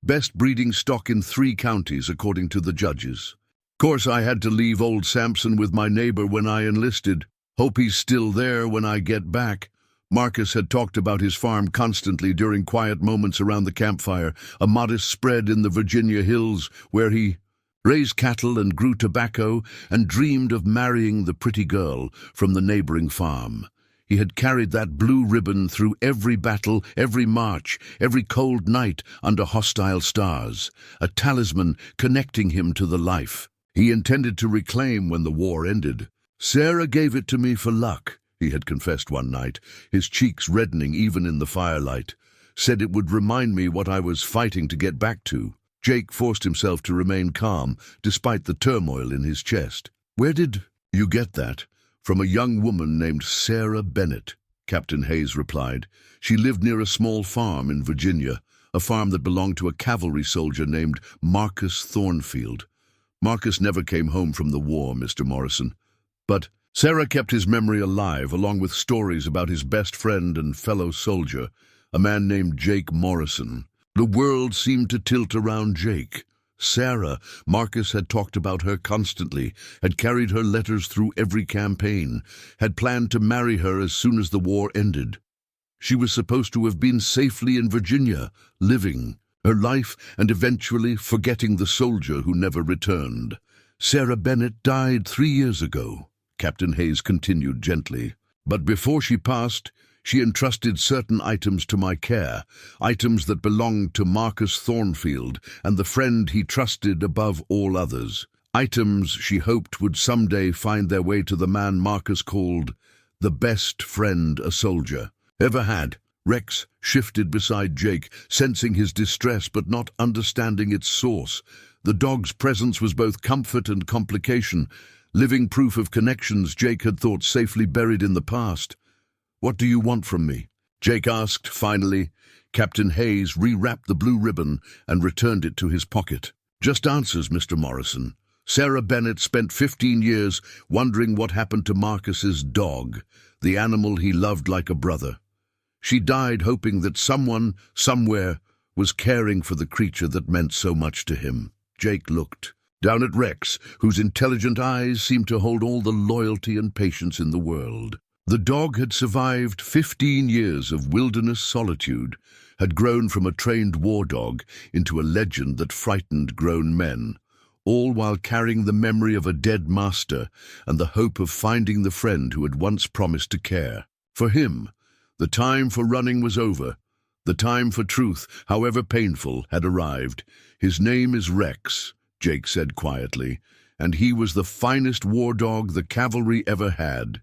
Best breeding stock in 3 counties, according to the judges. Course I had to leave old Samson with my neighbor when I enlisted. Hope he's still there when I get back. Marcus had talked about his farm constantly during quiet moments around the campfire, a modest spread in the Virginia hills where he raised cattle and grew tobacco and dreamed of marrying the pretty girl from the neighboring farm. He had carried that blue ribbon through every battle, every march, every cold night under hostile stars, a talisman connecting him to the life he intended to reclaim when the war ended. Sarah gave it to me for luck, he had confessed one night, his cheeks reddening even in the firelight. Said it would remind me what I was fighting to get back to. Jake forced himself to remain calm, despite the turmoil in his chest. Where did you get that? From a young woman named Sarah Bennett, Captain Hayes replied. She lived near a small farm in Virginia, a farm that belonged to a cavalry soldier named Marcus Thornfield. Marcus never came home from the war, Mr. Morrison. But Sarah kept his memory alive, along with stories about his best friend and fellow soldier, a man named Jake Morrison. The world seemed to tilt around Jake. Sarah, Marcus had talked about her constantly, had carried her letters through every campaign, had planned to marry her as soon as the war ended. She was supposed to have been safely in Virginia, living her life and eventually forgetting the soldier who never returned. Sarah Bennett died 3 years ago, Captain Hayes continued gently. But before she passed, she entrusted certain items to my care, items that belonged to Marcus Thornfield and the friend he trusted above all others. Items she hoped would someday find their way to the man Marcus called the best friend a soldier ever had. Rex shifted beside Jake, sensing his distress but not understanding its source. The dog's presence was both comfort and complication, living proof of connections Jake had thought safely buried in the past. What do you want from me? Jake asked, finally. Captain Hayes rewrapped the blue ribbon and returned it to his pocket. Just answers, Mr. Morrison. Sarah Bennett spent 15 years wondering what happened to Marcus's dog, the animal he loved like a brother. She died hoping that someone, somewhere, was caring for the creature that meant so much to him. Jake looked down at Rex, whose intelligent eyes seemed to hold all the loyalty and patience in the world. The dog had survived 15 years of wilderness solitude, had grown from a trained war dog into a legend that frightened grown men, all while carrying the memory of a dead master and the hope of finding the friend who had once promised to care. For him, the time for running was over. The time for truth, however painful, had arrived. His name is Rex, Jake said quietly, and he was the finest war dog the cavalry ever had.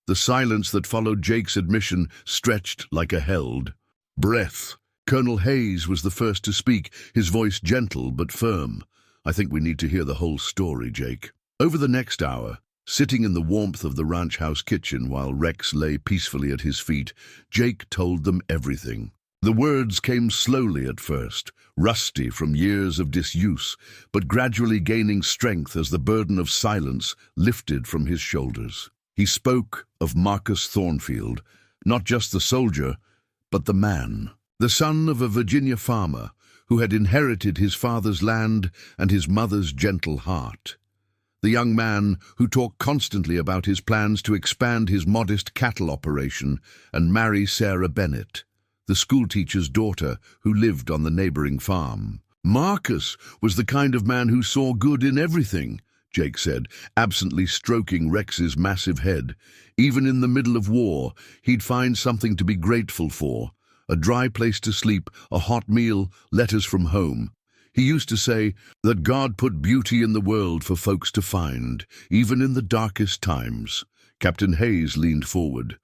The silence that followed Jake's admission stretched like a held breath. Colonel Hayes was the first to speak, his voice gentle but firm. "I think we need to hear the whole story, Jake." Over the next hour, sitting in the warmth of the ranch house kitchen while Rex lay peacefully at his feet, Jake told them everything. The words came slowly at first, rusty from years of disuse, but gradually gaining strength as the burden of silence lifted from his shoulders. He spoke of Marcus Thornfield, not just the soldier, but the man, the son of a Virginia farmer who had inherited his father's land and his mother's gentle heart. The young man who talked constantly about his plans to expand his modest cattle operation and marry Sarah Bennett, the schoolteacher's daughter who lived on the neighboring farm. "Marcus was the kind of man who saw good in everything," Jake said, absently stroking Rex's massive head. "Even in the middle of war, he'd find something to be grateful for. A dry place to sleep, a hot meal, letters from home. He used to say that God put beauty in the world for folks to find, even in the darkest times." Captain Hayes leaned forward.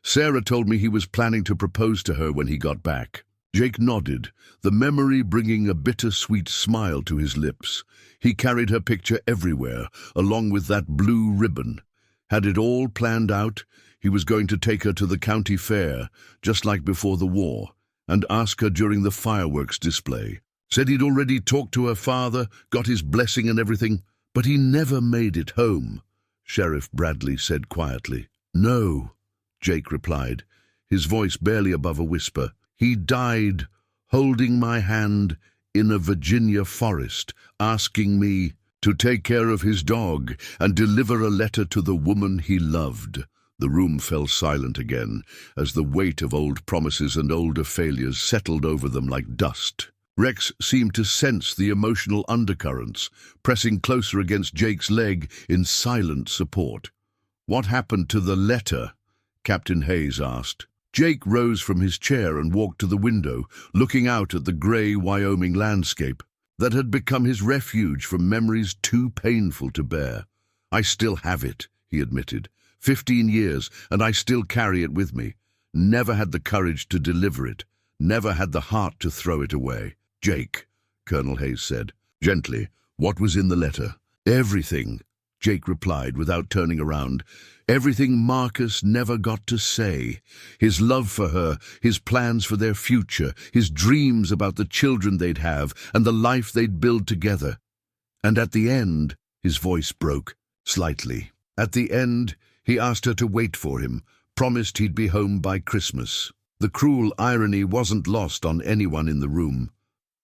"Sarah told me he was planning to propose to her when he got back." Jake nodded, the memory bringing a bittersweet smile to his lips. He carried her picture everywhere, along with that blue ribbon. Had it all planned out? He was going to take her to the county fair, just like before the war, and ask her during the fireworks display. Said he'd already talked to her father, got his blessing and everything, but he never made it home, Sheriff Bradley said quietly. "No," Jake replied, his voice barely above a whisper. "He died holding my hand in a Virginia forest, asking me to take care of his dog and deliver a letter to the woman he loved." The room fell silent again, as the weight of old promises and older failures settled over them like dust. Rex seemed to sense the emotional undercurrents, pressing closer against Jake's leg in silent support. "What happened to the letter?" Captain Hayes asked. Jake rose from his chair and walked to the window, looking out at the grey Wyoming landscape that had become his refuge from memories too painful to bear. "I still have it," he admitted. 15 years, and I still carry it with me. Never had the courage to deliver it. Never had the heart to throw it away. "Jake," Colonel Hayes said, gently, "what was in the letter?" "Everything," Jake replied without turning around. "Everything Marcus never got to say. His love for her, his plans for their future, his dreams about the children they'd have and the life they'd build together. And at the end," his voice broke slightly. "At the end, he asked her to wait for him, promised he'd be home by Christmas." The cruel irony wasn't lost on anyone in the room.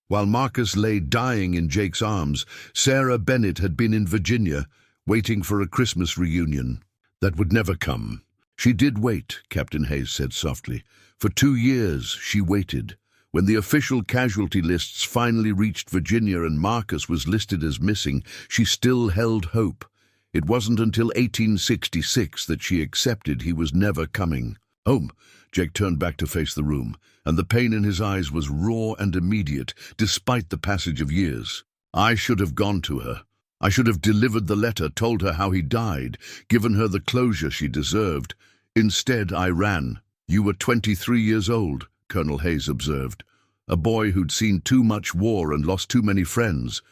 While Marcus lay dying in Jake's arms, Sarah Bennett had been in Virginia, waiting for a Christmas reunion that would never come. "She did wait," Captain Hayes said softly. "For 2 years she waited. When the official casualty lists finally reached Virginia and Marcus was listed as missing, she still held hope. It wasn't until 1866 that she accepted he was never coming home." Jake turned back to face the room, and the pain in his eyes was raw and immediate, despite the passage of years. "I should have gone to her. I should have delivered the letter, told her how he died, given her the closure she deserved. Instead, I ran." "You were 23 years old," Colonel Hayes observed. "A boy who'd seen too much war and lost too many friends.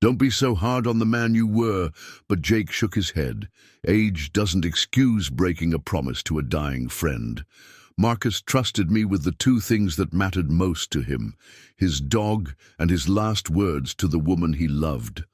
Don't be so hard on the man you were," but Jake shook his head. "Age doesn't excuse breaking a promise to a dying friend. Marcus trusted me with the 2 things that mattered most to him, his dog and his last words to the woman he loved.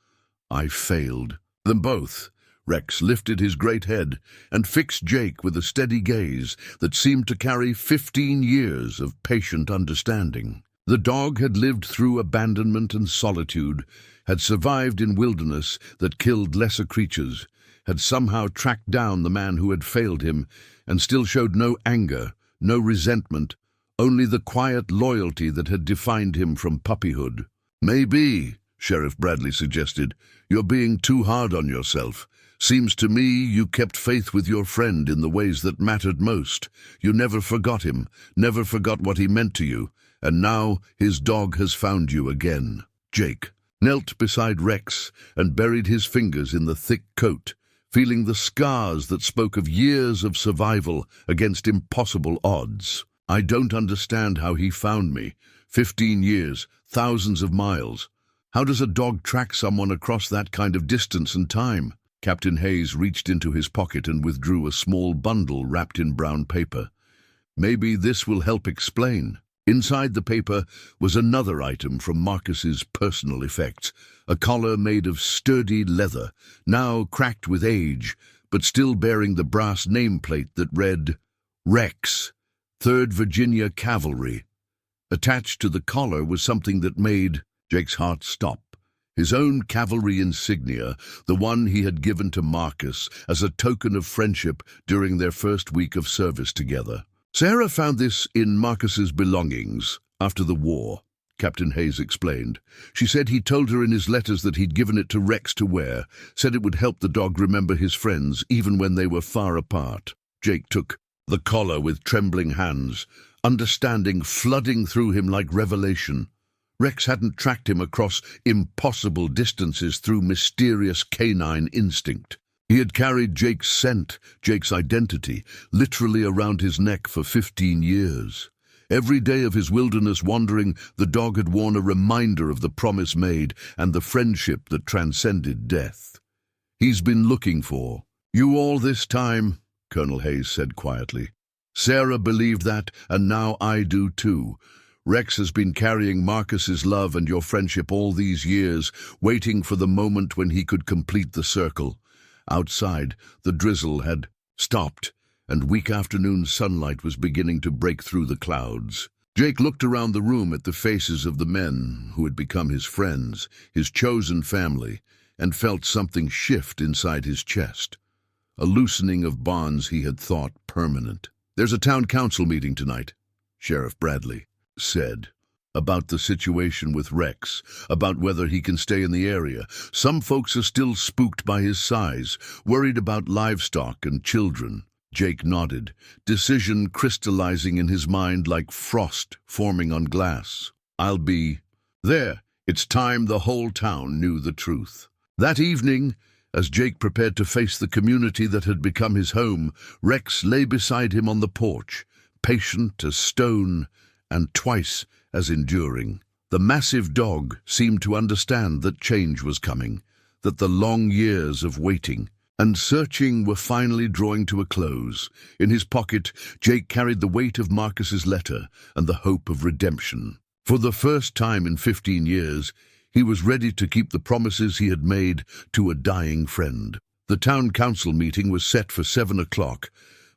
I failed them both." Rex lifted his great head and fixed Jake with a steady gaze that seemed to carry 15 years of patient understanding. The dog had lived through abandonment and solitude, had survived in wilderness that killed lesser creatures, had somehow tracked down the man who had failed him, and still showed no anger, no resentment, only the quiet loyalty that had defined him from puppyhood. "Maybe," Sheriff Bradley suggested, "you're being too hard on yourself. Seems to me you kept faith with your friend in the ways that mattered most. You never forgot him, never forgot what he meant to you, and now his dog has found you again." Jake knelt beside Rex and buried his fingers in the thick coat, feeling the scars that spoke of years of survival against impossible odds. I don't understand how he found me. 15 years, thousands of miles. How does a dog track someone across that kind of distance and time? Captain Hayes reached into his pocket and withdrew a small bundle wrapped in brown paper. Maybe this will help explain. Inside the paper was another item from Marcus's personal effects, a collar made of sturdy leather, now cracked with age, but still bearing the brass nameplate that read, Rex, 3rd Virginia Cavalry. Attached to the collar was something that made Jake's heart stop. His own cavalry insignia, the one he had given to Marcus as a token of friendship during their first week of service together. Sarah found this in Marcus's belongings after the war, Captain Hayes explained. She said he told her in his letters that he'd given it to Rex to wear, said it would help the dog remember his friends even when they were far apart. Jake took the collar with trembling hands, understanding flooding through him like revelation. Rex hadn't tracked him across impossible distances through mysterious canine instinct. He had carried Jake's scent, Jake's identity, literally around his neck for 15 years. Every day of his wilderness wandering, the dog had worn a reminder of the promise made and the friendship that transcended death. He's been looking for you all this time, Colonel Hayes said quietly. Sarah believed that, and now I do too. Rex has been carrying Marcus's love and your friendship all these years, waiting for the moment when he could complete the circle. Outside, the drizzle had stopped, and weak afternoon sunlight was beginning to break through the clouds. Jake looked around the room at the faces of the men who had become his friends, his chosen family, and felt something shift inside his chest. A loosening of bonds he had thought permanent. There's a town council meeting tonight, Sheriff Bradley said, about the situation with Rex, about whether he can stay in the area. Some folks are still spooked by his size, worried about livestock and children. Jake nodded, decision crystallizing in his mind like frost forming on glass. I'll be there. It's time the whole town knew the truth. That evening, as Jake prepared to face the community that had become his home, Rex lay beside him on the porch, patient as stone and twice as enduring. The massive dog seemed to understand that change was coming, that the long years of waiting and searching were finally drawing to a close. In his pocket, Jake carried the weight of Marcus's letter and the hope of redemption. For the first time in 15 years, he was ready to keep the promises he had made to a dying friend. The town council meeting was set for 7 o'clock,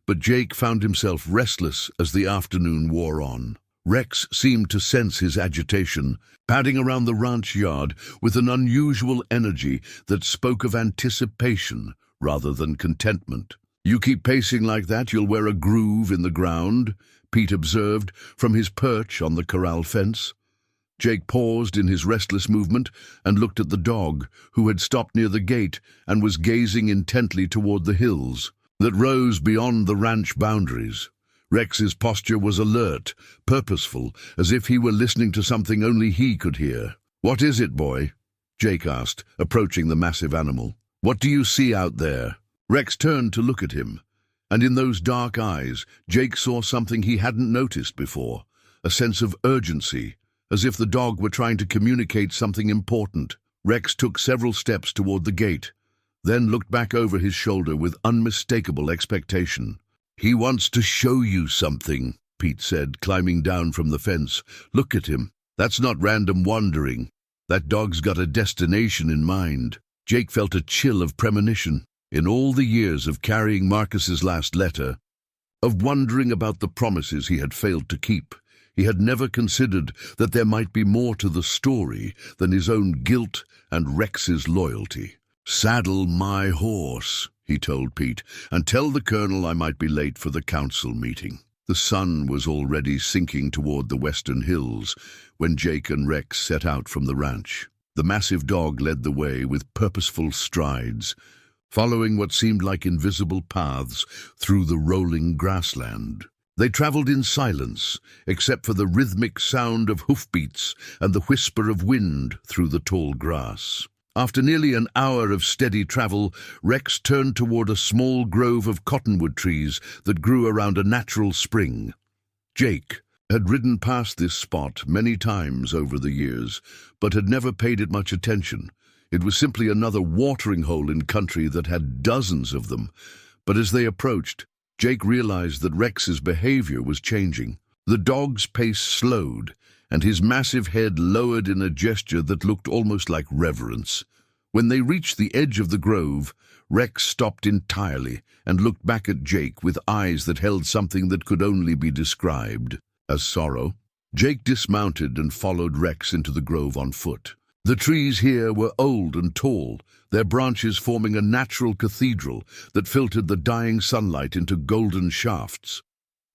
but Jake found himself restless as the afternoon wore on. Rex seemed to sense his agitation, padding around the ranch yard with an unusual energy that spoke of anticipation rather than contentment. You keep pacing like that, you'll wear a groove in the ground, Pete observed from his perch on the corral fence. Jake paused in his restless movement and looked at the dog, who had stopped near the gate and was gazing intently toward the hills that rose beyond the ranch boundaries. Rex's posture was alert, purposeful, as if he were listening to something only he could hear. "What is it, boy?" Jake asked, approaching the massive animal. "What do you see out there?" Rex turned to look at him, and in those dark eyes, Jake saw something he hadn't noticed before, a sense of urgency, as if the dog were trying to communicate something important. Rex took several steps toward the gate, then looked back over his shoulder with unmistakable expectation. "He wants to show you something," Pete said, climbing down from the fence. "Look at him. That's not random wandering. That dog's got a destination in mind." Jake felt a chill of premonition. In all the years of carrying Marcus's last letter, of wondering about the promises he had failed to keep, he had never considered that there might be more to the story than his own guilt and Rex's loyalty. "Saddle my horse," he told Pete, "and tell the colonel I might be late for the council meeting." The sun was already sinking toward the western hills when Jake and Rex set out from the ranch. The massive dog led the way with purposeful strides, following what seemed like invisible paths through the rolling grassland. They traveled in silence, except for the rhythmic sound of hoofbeats and the whisper of wind through the tall grass. After nearly an hour of steady travel, Rex turned toward a small grove of cottonwood trees that grew around a natural spring. Jake had ridden past this spot many times over the years, but had never paid it much attention. It was simply another watering hole in country that had dozens of them. But as they approached, Jake realized that Rex's behavior was changing. The dog's pace slowed, and his massive head lowered in a gesture that looked almost like reverence. When they reached the edge of the grove, Rex stopped entirely and looked back at Jake with eyes that held something that could only be described as sorrow. Jake dismounted and followed Rex into the grove on foot. The trees here were old and tall, their branches forming a natural cathedral that filtered the dying sunlight into golden shafts.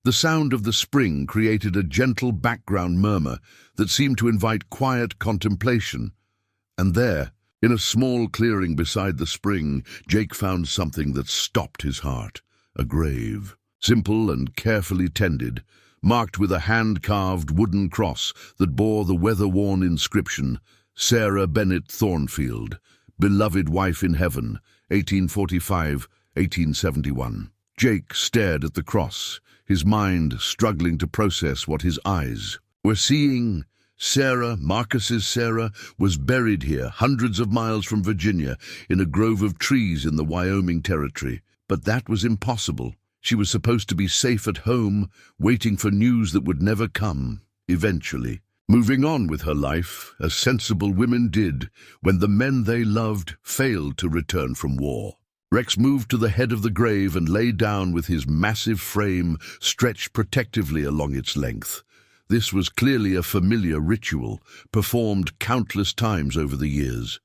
The sound of the spring created a gentle background murmur that seemed to invite quiet contemplation. And there, in a small clearing beside the spring, Jake found something that stopped his heart. A grave, simple and carefully tended, marked with a hand-carved wooden cross that bore the weather-worn inscription, Sarah Bennett Thornfield, beloved wife in heaven, 1845-1871. Jake stared at the cross, his mind struggling to process what his eyes were seeing. Sarah, Marcus's Sarah, was buried here, hundreds of miles from Virginia, in a grove of trees in the Wyoming Territory. But that was impossible. She was supposed to be safe at home, waiting for news that would never come, eventually. Moving on with her life, as sensible women did, when the men they loved failed to return from war. Rex moved to the head of the grave and lay down with his massive frame stretched protectively along its length. This was clearly a familiar ritual, performed countless times over the years.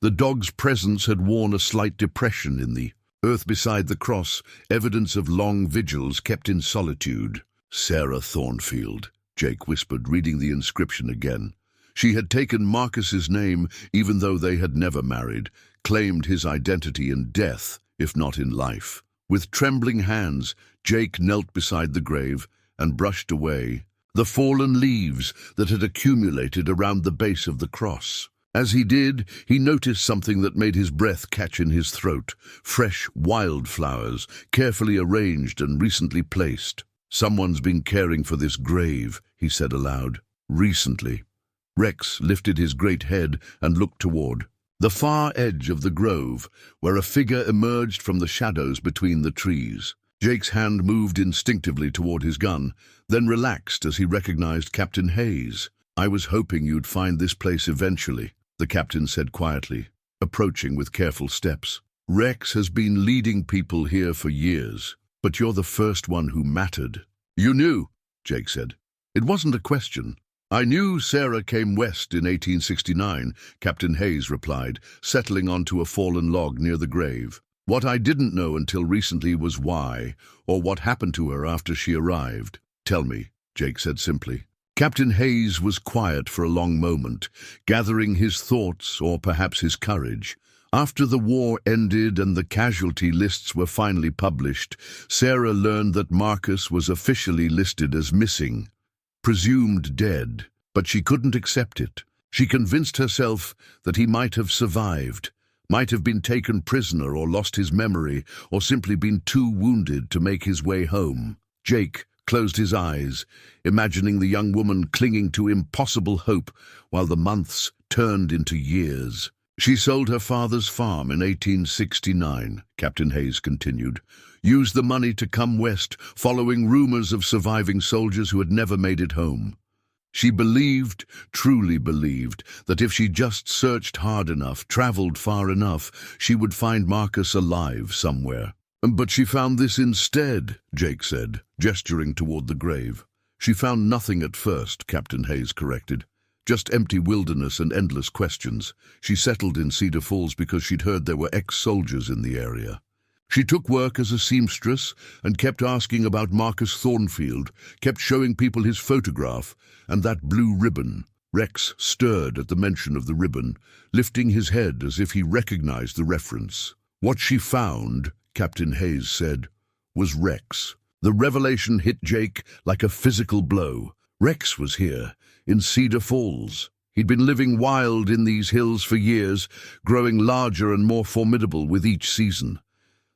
The dog's presence had worn a slight depression in the earth beside the cross, evidence of long vigils kept in solitude. Sarah Thornfield, Jake whispered, reading the inscription again. She had taken Marcus's name, even though they had never married, claimed his identity in death, if not in life. With trembling hands, Jake knelt beside the grave and brushed away the fallen leaves that had accumulated around the base of the cross. As he did, he noticed something that made his breath catch in his throat. Fresh wildflowers, carefully arranged and recently placed. Someone's been caring for this grave, he said aloud. Recently. Rex lifted his great head and looked toward the far edge of the grove, where a figure emerged from the shadows between the trees. Jake's hand moved instinctively toward his gun, then relaxed as he recognized Captain Hayes. "I was hoping you'd find this place eventually," the captain said quietly, approaching with careful steps. "Rex has been leading people here for years, but you're the first one who mattered." "You knew," Jake said. "It wasn't a question." "I knew Sarah came west in 1869, Captain Hayes replied, settling onto a fallen log near the grave. "What I didn't know until recently was why, or what happened to her after she arrived." "Tell me," Jake said simply. Captain Hayes was quiet for a long moment, gathering his thoughts or perhaps his courage. After the war ended and the casualty lists were finally published, Sarah learned that Marcus was officially listed as missing, presumed dead, but she couldn't accept it. She convinced herself that he might have survived, might have been taken prisoner or lost his memory, or simply been too wounded to make his way home. Jake closed his eyes, imagining the young woman clinging to impossible hope while the months turned into years. "She sold her father's farm in 1869, Captain Hayes continued, used the money to come west, following rumors of surviving soldiers who had never made it home. She believed, truly believed, that if she just searched hard enough, traveled far enough, she would find Marcus alive somewhere. But she found this instead," Jake said, gesturing toward the grave. "She found nothing at first," Captain Hayes corrected. "Just empty wilderness and endless questions. She settled in Cedar Falls because she'd heard there were ex-soldiers in the area. She took work as a seamstress and kept asking about Marcus Thornfield, kept showing people his photograph and that blue ribbon." Rex stirred at the mention of the ribbon, lifting his head as if he recognized the reference. "What she found," Captain Hayes said, "was Rex." The revelation hit Jake like a physical blow. Rex was here, in Cedar Falls. He'd been living wild in these hills for years, growing larger and more formidable with each season.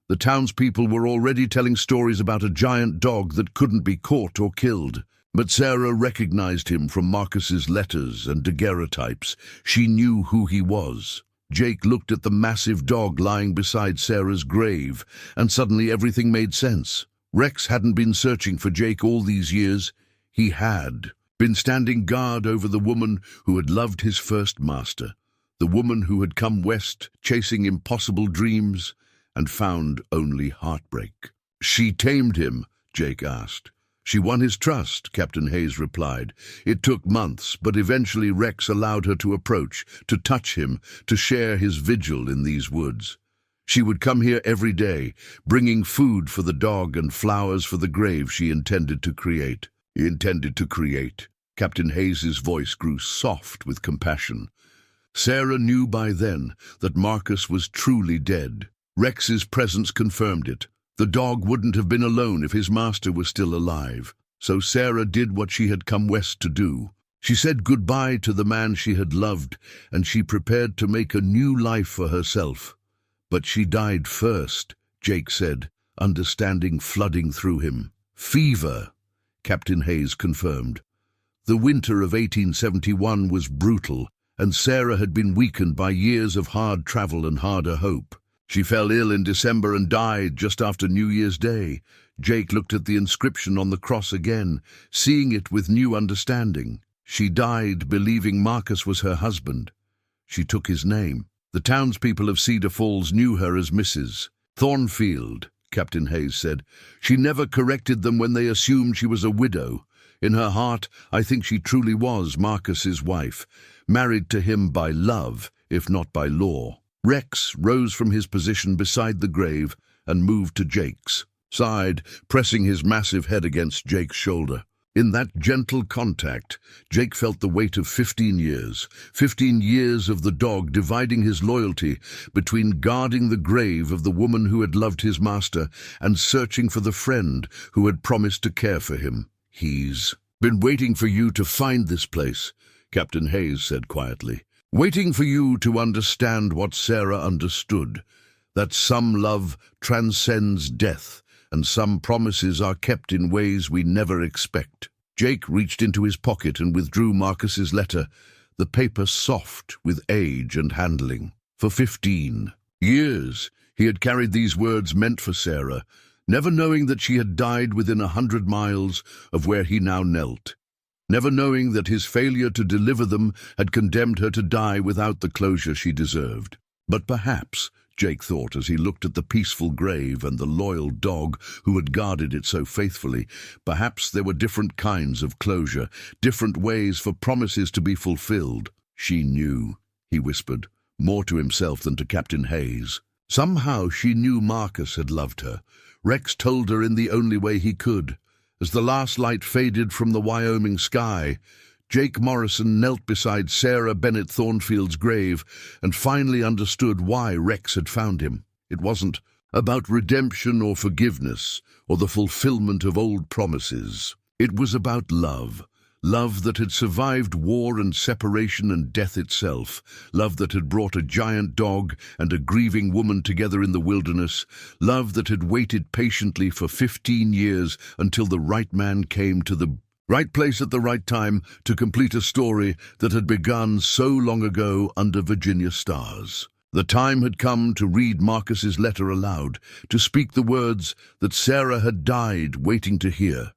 The townspeople were already telling stories about a giant dog that couldn't be caught or killed. But Sarah recognized him from Marcus's letters and daguerreotypes. She knew who he was. Jake looked at the massive dog lying beside Sarah's grave, and suddenly everything made sense. Rex hadn't been searching for Jake all these years. He had been standing guard over the woman who had loved his first master, the woman who had come west chasing impossible dreams and found only heartbreak. "She tamed him?" Jake asked. "She won his trust," Captain Hayes replied. "It took months, but eventually Rex allowed her to approach, to touch him, to share his vigil in these woods. She would come here every day, bringing food for the dog and flowers for the grave she intended to create." Captain Hayes's voice grew soft with compassion. Sarah knew by then that Marcus was truly dead. Rex's presence confirmed it. The dog wouldn't have been alone if his master was still alive. So Sarah did what she had come west to do. She said goodbye to the man she had loved, and she prepared to make a new life for herself. "But she died first," Jake said, understanding flooding through him. "Fever," Captain Hayes confirmed. The winter of 1871 was brutal, and Sarah had been weakened by years of hard travel and harder hope. She fell ill in December and died just after New Year's Day. Jake looked at the inscription on the cross again, seeing it with new understanding. She died believing Marcus was her husband. She took his name. The townspeople of Cedar Falls knew her as Mrs. Thornfield, Captain Hayes said. She never corrected them when they assumed she was a widow. In her heart, I think she truly was Marcus's wife, married to him by love, if not by law. Rex rose from his position beside the grave and moved to Jake's side, pressing his massive head against Jake's shoulder. In that gentle contact, Jake felt the weight of 15 years. 15 years of the dog dividing his loyalty between guarding the grave of the woman who had loved his master and searching for the friend who had promised to care for him. "He's been waiting for you to find this place," Captain Hayes said quietly. "Waiting for you to understand what Sarah understood, that some love transcends death, and some promises are kept in ways we never expect." Jake reached into his pocket and withdrew Marcus's letter, the paper soft with age and handling. For 15 years he had carried these words meant for Sarah, never knowing that she had died within 100 miles of where he now knelt. Never knowing that his failure to deliver them had condemned her to die without the closure she deserved. But perhaps, Jake thought as he looked at the peaceful grave and the loyal dog who had guarded it so faithfully, perhaps there were different kinds of closure, different ways for promises to be fulfilled. "She knew," he whispered, more to himself than to Captain Hayes. Somehow she knew Marcus had loved her. Rex told her in the only way he could. As the last light faded from the Wyoming sky, Jake Morrison knelt beside Sarah Bennett Thornfield's grave and finally understood why Rex had found him. It wasn't about redemption or forgiveness or the fulfillment of old promises. It was about love. Love that had survived war and separation and death itself. Love that had brought a giant dog and a grieving woman together in the wilderness. Love that had waited patiently for 15 years until the right man came to the right place at the right time to complete a story that had begun so long ago under Virginia stars. The time had come to read Marcus's letter aloud, to speak the words that Sarah had died waiting to hear,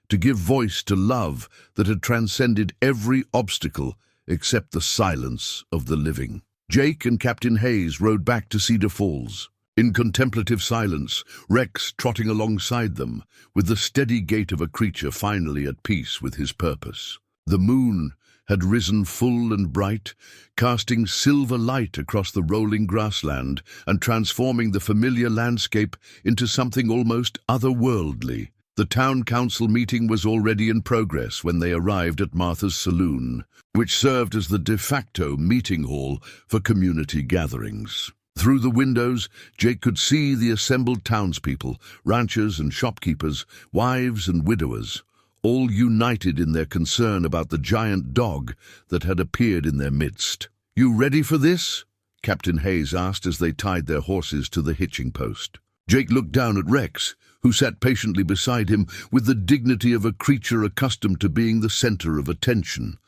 to give voice to love that had transcended every obstacle except the silence of the living. Jake and Captain Hayes rode back to Cedar Falls. In contemplative silence, Rex trotting alongside them, with the steady gait of a creature finally at peace with his purpose. The moon had risen full and bright, casting silver light across the rolling grassland and transforming the familiar landscape into something almost otherworldly. The town council meeting was already in progress when they arrived at Martha's Saloon, which served as the de facto meeting hall for community gatherings. Through the windows, Jake could see the assembled townspeople, ranchers and shopkeepers, wives and widowers, all united in their concern about the giant dog that had appeared in their midst. "You ready for this?" Captain Hayes asked as they tied their horses to the hitching post. Jake looked down at Rex, who sat patiently beside him with the dignity of a creature accustomed to being the center of attention.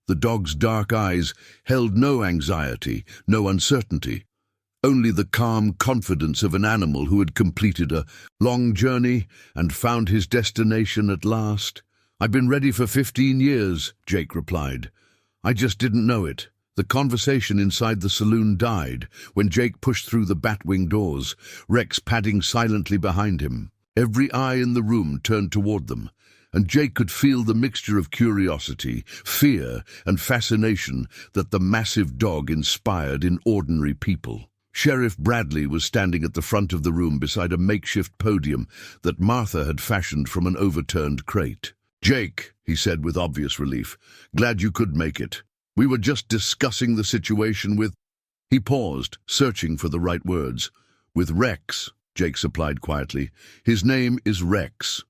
The dog's dark eyes held no anxiety, no uncertainty, only the calm confidence of an animal who had completed a long journey and found his destination at last. "I've been ready for 15 years, Jake replied. "I just didn't know it." The conversation inside the saloon died when Jake pushed through the batwing doors, Rex padding silently behind him. Every eye in the room turned toward them, and Jake could feel the mixture of curiosity, fear, and fascination that the massive dog inspired in ordinary people. Sheriff Bradley was standing at the front of the room beside a makeshift podium that Martha had fashioned from an overturned crate. "Jake," he said with obvious relief, "glad you could make it. We were just discussing the situation with—" He paused, searching for the right words. "With Rex," Jake supplied quietly. "His name is Rex."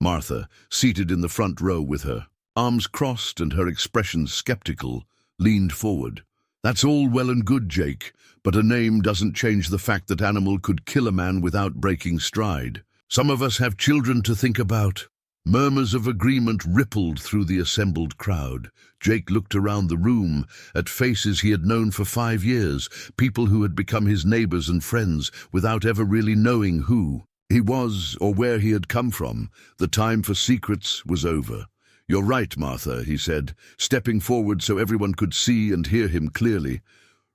Martha, seated in the front row with her, arms crossed and her expression skeptical, leaned forward. "That's all well and good, Jake, but a name doesn't change the fact that animal could kill a man without breaking stride. Some of us have children to think about." Murmurs of agreement rippled through the assembled crowd. Jake looked around the room at faces he had known for 5 years, people who had become his neighbors and friends without ever really knowing who he was or where he had come from. The time for secrets was over. "You're right, Martha," he said, stepping forward so everyone could see and hear him clearly.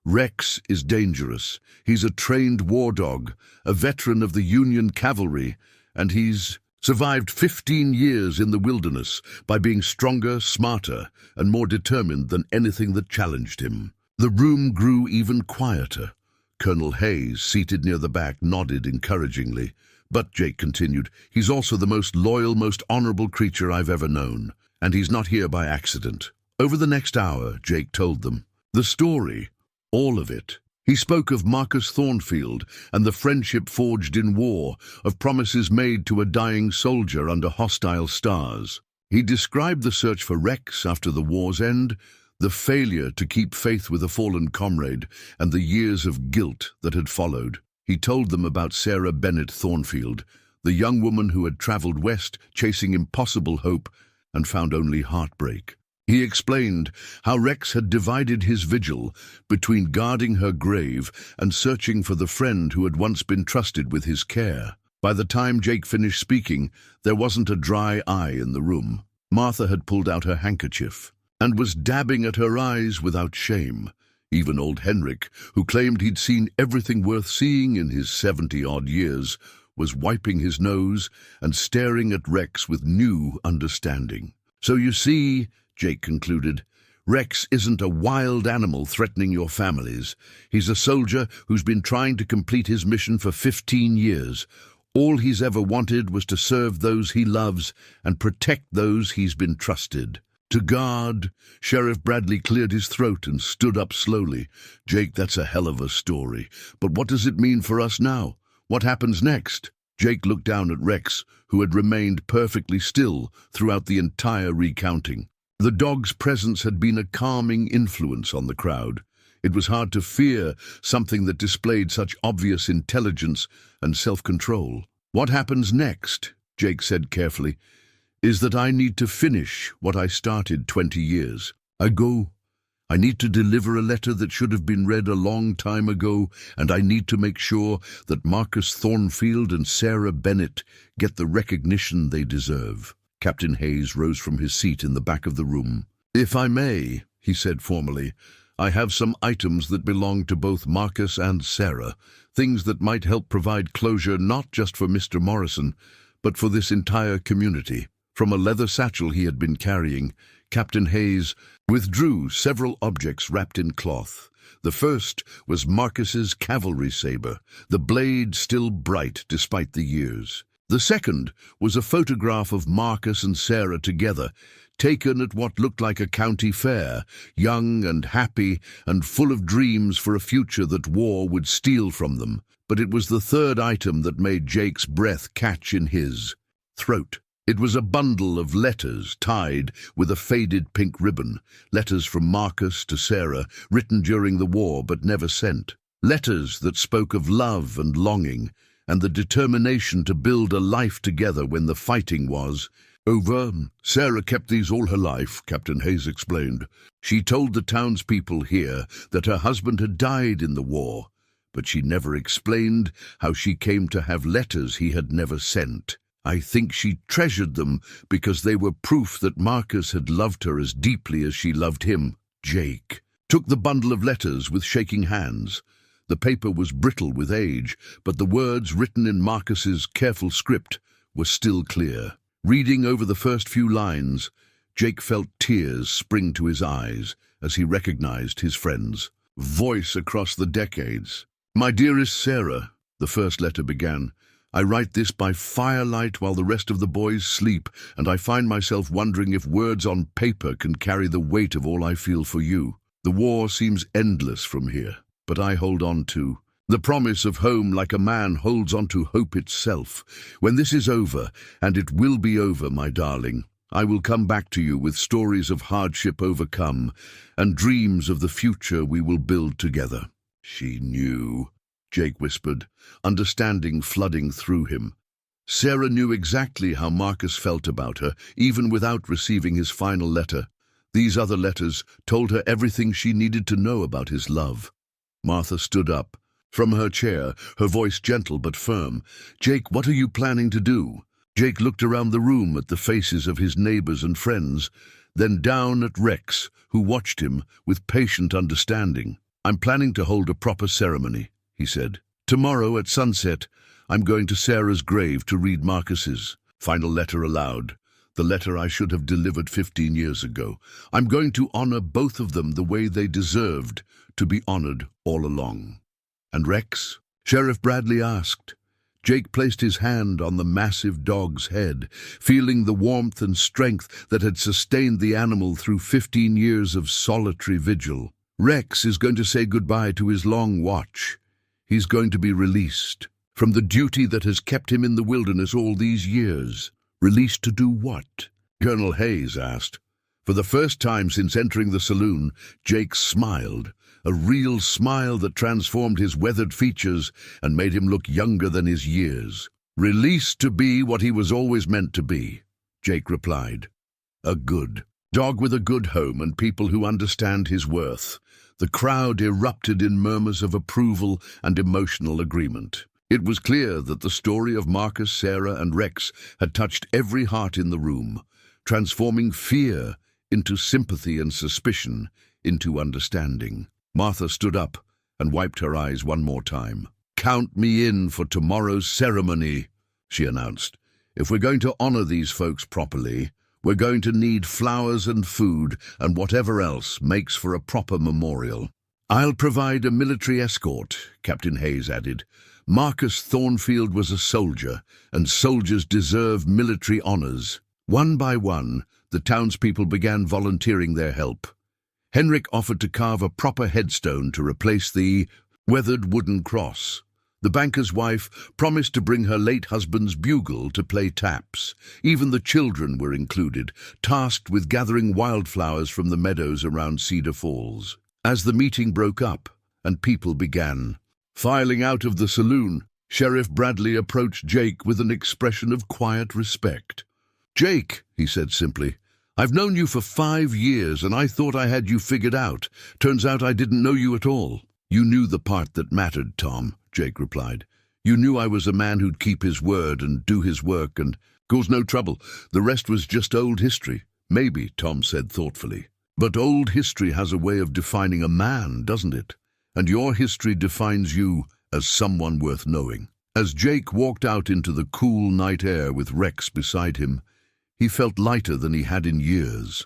"Rex is dangerous. He's a trained war dog, a veteran of the Union cavalry, and he's survived 15 years in the wilderness by being stronger, smarter, and more determined than anything that challenged him." The room grew even quieter. Colonel Hayes, seated near the back, nodded encouragingly. "But," Jake continued, "he's also the most loyal, most honorable creature I've ever known. And he's not here by accident." Over the next hour, Jake told them the story, all of it. He spoke of Marcus Thornfield and the friendship forged in war, of promises made to a dying soldier under hostile stars. He described the search for Rex after the war's end, the failure to keep faith with a fallen comrade, and the years of guilt that had followed. He told them about Sarah Bennett Thornfield, the young woman who had traveled west, chasing impossible hope, and found only heartbreak. He explained how Rex had divided his vigil between guarding her grave and searching for the friend who had once been trusted with his care. By the time Jake finished speaking, there wasn't a dry eye in the room. Martha had pulled out her handkerchief and was dabbing at her eyes without shame. Even old Henrik, who claimed he'd seen everything worth seeing in his 70-odd years, was wiping his nose and staring at Rex with new understanding. "So you see," Jake concluded, "Rex isn't a wild animal threatening your families. He's a soldier who's been trying to complete his mission for 15 years. All he's ever wanted was to serve those he loves and protect those he's been trusted to guard." Sheriff Bradley cleared his throat and stood up slowly. "Jake, that's a hell of a story. But what does it mean for us now? What happens next?" Jake looked down at Rex, who had remained perfectly still throughout the entire recounting. The dog's presence had been a calming influence on the crowd. It was hard to fear something that displayed such obvious intelligence and self-control. "What happens next," Jake said carefully, "is that I need to finish what I started 20 years ago. I need to deliver a letter that should have been read a long time ago, and I need to make sure that Marcus Thornfield and Sarah Bennett get the recognition they deserve." Captain Hayes rose from his seat in the back of the room. "If I may," he said formally, "I have some items that belong to both Marcus and Sarah, things that might help provide closure not just for Mr. Morrison, but for this entire community." From a leather satchel he had been carrying, Captain Hayes withdrew several objects wrapped in cloth. The first was Marcus's cavalry saber, the blade still bright despite the years. The second was a photograph of Marcus and Sarah together, taken at what looked like a county fair, young and happy and full of dreams for a future that war would steal from them. But it was the third item that made Jake's breath catch in his throat. It was a bundle of letters tied with a faded pink ribbon, letters from Marcus to Sarah, written during the war but never sent. Letters that spoke of love and longing, and the determination to build a life together when the fighting was over. Sarah kept these all her life, Captain Hayes explained. She told the townspeople here that her husband had died in the war, but she never explained how she came to have letters he had never sent. I think she treasured them because they were proof that Marcus had loved her as deeply as she loved him. Jake took the bundle of letters with shaking hands. The paper was brittle with age, but the words written in Marcus's careful script were still clear. Reading over the first few lines, Jake felt tears spring to his eyes as he recognized his friend's voice across the decades. "My dearest Sarah," the first letter began, "I write this by firelight while the rest of the boys sleep, and I find myself wondering if words on paper can carry the weight of all I feel for you. The war seems endless from here, but I hold on to the promise of home like a man holds on to hope itself. When this is over, and it will be over, my darling, I will come back to you with stories of hardship overcome and dreams of the future we will build together." "She knew," Jake whispered, understanding flooding through him. Sarah knew exactly how Marcus felt about her, even without receiving his final letter. These other letters told her everything she needed to know about his love. Martha stood up from her chair, her voice gentle but firm. "Jake, what are you planning to do?" Jake looked around the room at the faces of his neighbors and friends, then down at Rex, who watched him with patient understanding. "I'm planning to hold a proper ceremony," he said. "Tomorrow at sunset, I'm going to Sarah's grave to read Marcus's final letter aloud, the letter I should have delivered 15 years ago. I'm going to honor both of them the way they deserved to be honored all along." "And Rex?" Sheriff Bradley asked. Jake placed his hand on the massive dog's head, feeling the warmth and strength that had sustained the animal through 15 years of solitary vigil. "Rex is going to say goodbye to his long watch. He's going to be released from the duty that has kept him in the wilderness all these years." "Released to do what?" Colonel Hayes asked. For the first time since entering the saloon, Jake smiled, a real smile that transformed his weathered features and made him look younger than his years. "Released to be what he was always meant to be," Jake replied. "A good dog with a good home and people who understand his worth." The crowd erupted in murmurs of approval and emotional agreement. It was clear that the story of Marcus, Sarah, and Rex had touched every heart in the room, transforming fear into sympathy and suspicion into understanding. Martha stood up and wiped her eyes one more time. "Count me in for tomorrow's ceremony," she announced. "If we're going to honor these folks properly, we're going to need flowers and food and whatever else makes for a proper memorial." "I'll provide a military escort," Captain Hayes added. "Marcus Thornfield was a soldier, and soldiers deserve military honors." One by one, the townspeople began volunteering their help. Henrik offered to carve a proper headstone to replace the weathered wooden cross. The banker's wife promised to bring her late husband's bugle to play taps. Even the children were included, tasked with gathering wildflowers from the meadows around Cedar Falls. As the meeting broke up and people began filing out of the saloon, Sheriff Bradley approached Jake with an expression of quiet respect. "Jake," he said simply, "I've known you for 5 years and I thought I had you figured out. Turns out I didn't know you at all." "You knew the part that mattered, Tom," Jake replied. "You knew I was a man who'd keep his word and do his work and cause no trouble. The rest was just old history." "Maybe," Tom said thoughtfully. "But old history has a way of defining a man, doesn't it? And your history defines you as someone worth knowing." As Jake walked out into the cool night air with Rex beside him, he felt lighter than he had in years.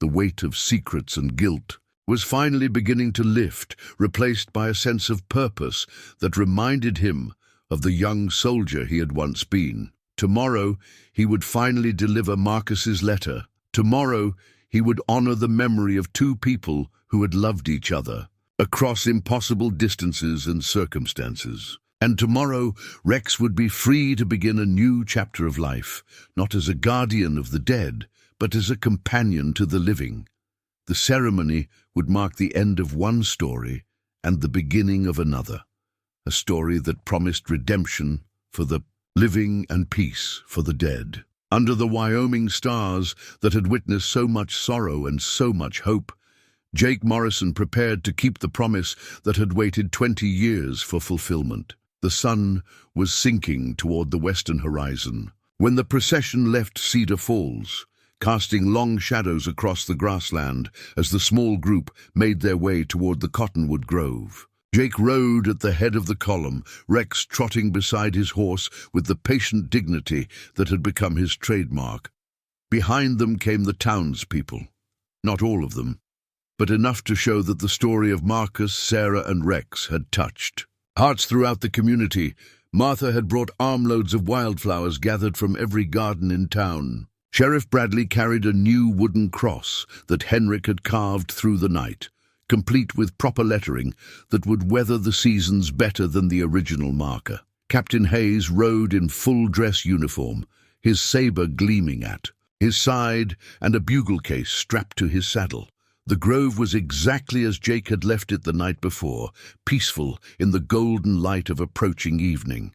The weight of secrets and guilt was finally beginning to lift, replaced by a sense of purpose that reminded him of the young soldier he had once been. Tomorrow, he would finally deliver Marcus's letter. Tomorrow, he would honor the memory of 2 people who had loved each other across impossible distances and circumstances. And tomorrow, Rex would be free to begin a new chapter of life, not as a guardian of the dead, but as a companion to the living. The ceremony would mark the end of one story and the beginning of another, a story that promised redemption, for the living and peace for the dead. Under the Wyoming stars that had witnessed so much sorrow and so much hope, Jake Morrison prepared to keep the promise that had waited 20 years for fulfillment. The sun was sinking toward the western horizon when the procession left Cedar Falls, casting long shadows across the grassland as the small group made their way toward the cottonwood grove. Jake rode at the head of the column, Rex trotting beside his horse with the patient dignity that had become his trademark. Behind them came the townspeople. Not all of them, but enough to show that the story of Marcus, Sarah, and Rex had touched hearts throughout the community. Martha had brought armloads of wildflowers gathered from every garden in town. Sheriff Bradley carried a new wooden cross that Henrik had carved through the night, complete with proper lettering that would weather the seasons better than the original marker. Captain Hayes rode in full-dress uniform, his saber gleaming at his side and a bugle case strapped to his saddle. The grove was exactly as Jake had left it the night before, peaceful in the golden light of approaching evening.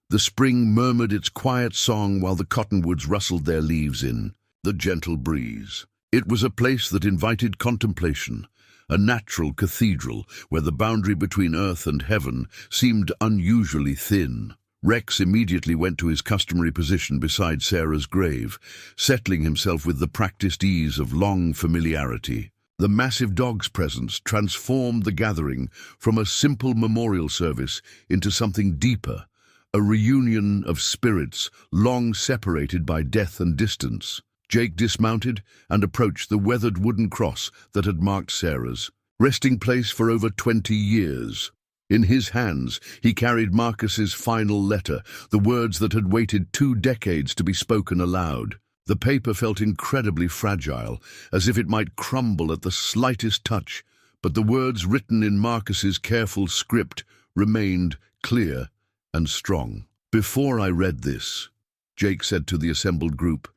The spring murmured its quiet song while the cottonwoods rustled their leaves in the gentle breeze. It was a place that invited contemplation, a natural cathedral where the boundary between earth and heaven seemed unusually thin. Rex immediately went to his customary position beside Sarah's grave, settling himself with the practiced ease of long familiarity. The massive dog's presence transformed the gathering from a simple memorial service into something deeper, a reunion of spirits long separated by death and distance. Jake dismounted and approached the weathered wooden cross that had marked Sarah's resting place for over 20 years. In his hands, he carried Marcus's final letter, the words that had waited 2 decades to be spoken aloud. The paper felt incredibly fragile, as if it might crumble at the slightest touch, but the words written in Marcus's careful script remained clear and strong. "Before I read this," Jake said to the assembled group,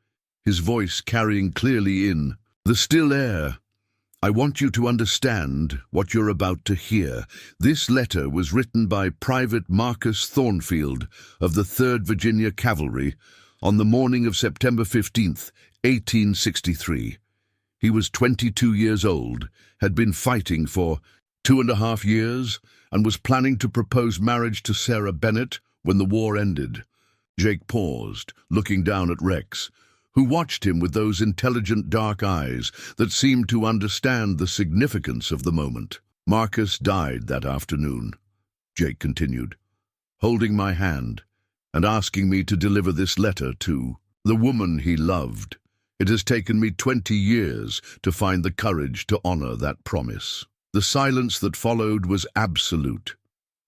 his voice carrying clearly in the still air, "I want you to understand what you're about to hear. This letter was written by Private Marcus Thornfield of the 3rd Virginia Cavalry on the morning of September 15th, 1863. He was 22 years old, had been fighting for 2.5 years, and was planning to propose marriage to Sarah Bennett when the war ended." Jake paused, looking down at Rex, who watched him with those intelligent dark eyes that seemed to understand the significance of the moment. "Marcus died that afternoon," Jake continued, "holding my hand and asking me to deliver this letter to the woman he loved. It has taken me 20 years to find the courage to honor that promise." The silence that followed was absolute,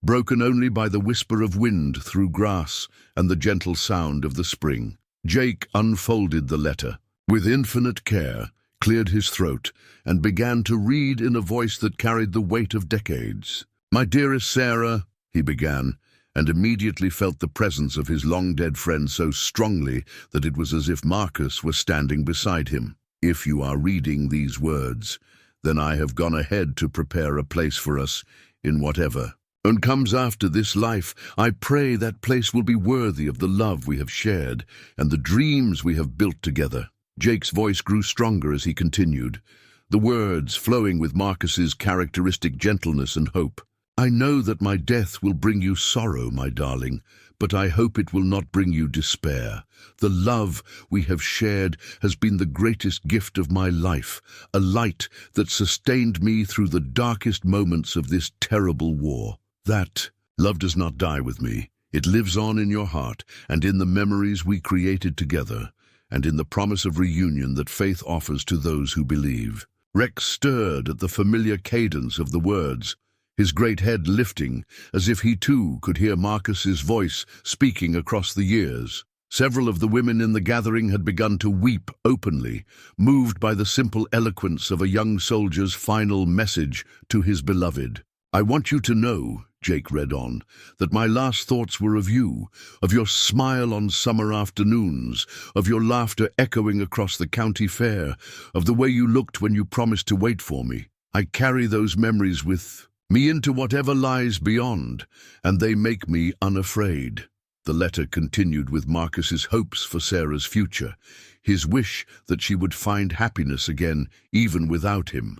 broken only by the whisper of wind through grass and the gentle sound of the spring. Jake unfolded the letter with infinite care, cleared his throat, and began to read in a voice that carried the weight of decades. "My dearest Sarah," he began, and immediately felt the presence of his long-dead friend so strongly that it was as if Marcus was standing beside him. "If you are reading these words, then I have gone ahead to prepare a place for us in whatever comes after this life. I pray that place will be worthy of the love we have shared and the dreams we have built together." Jake's voice grew stronger as he continued, the words flowing with Marcus's characteristic gentleness and hope. "I know that my death will bring you sorrow, my darling, but I hope it will not bring you despair. The love we have shared has been the greatest gift of my life, a light that sustained me through the darkest moments of this terrible war. That love does not die with me. It lives on in your heart and in the memories we created together, and in the promise of reunion that faith offers to those who believe." Rex stirred at the familiar cadence of the words, his great head lifting, as if he too could hear Marcus's voice speaking across the years. Several of the women in the gathering had begun to weep openly, moved by the simple eloquence of a young soldier's final message to his beloved. "I want you to know," Jake read on, "that my last thoughts were of you, of your smile on summer afternoons, of your laughter echoing across the county fair, of the way you looked when you promised to wait for me. I carry those memories with me into whatever lies beyond, and they make me unafraid." The letter continued with Marcus's hopes for Sarah's future, his wish that she would find happiness again even without him,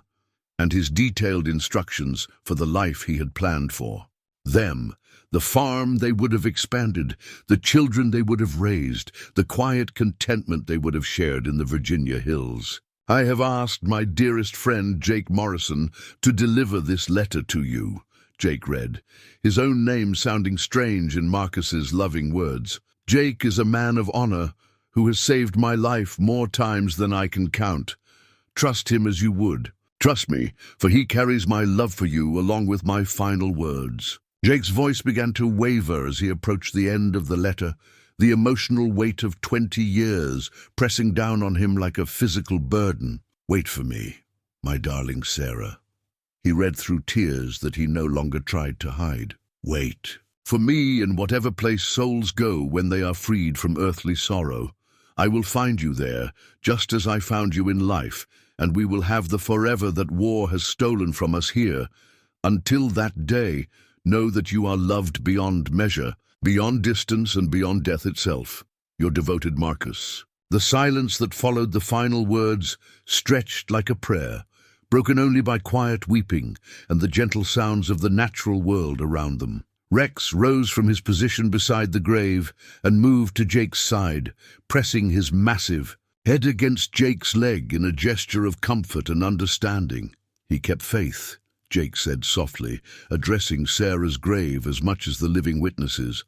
and his detailed instructions for the life he had planned for. Them, the farm they would have expanded, the children they would have raised, the quiet contentment they would have shared in the Virginia hills. I have asked my dearest friend Jake Morrison to deliver this letter to you, Jake read, his own name sounding strange in Marcus's loving words. Jake is a man of honor who has saved my life more times than I can count. Trust him as you would. Trust me, for he carries my love for you along with my final words. Jake's voice began to waver as he approached the end of the letter, the emotional weight of 20 years pressing down on him like a physical burden. Wait for me, my darling Sarah. He read through tears that he no longer tried to hide. Wait. For me, in whatever place souls go when they are freed from earthly sorrow, I will find you there, just as I found you in life, and we will have the forever that war has stolen from us here. Until that day, know that you are loved beyond measure, beyond distance and beyond death itself. Your devoted Marcus. The silence that followed the final words stretched like a prayer, broken only by quiet weeping and the gentle sounds of the natural world around them. Rex rose from his position beside the grave and moved to Jake's side, pressing his massive head against Jake's leg in a gesture of comfort and understanding. He kept faith, Jake said softly, addressing Sarah's grave as much as the living witnesses.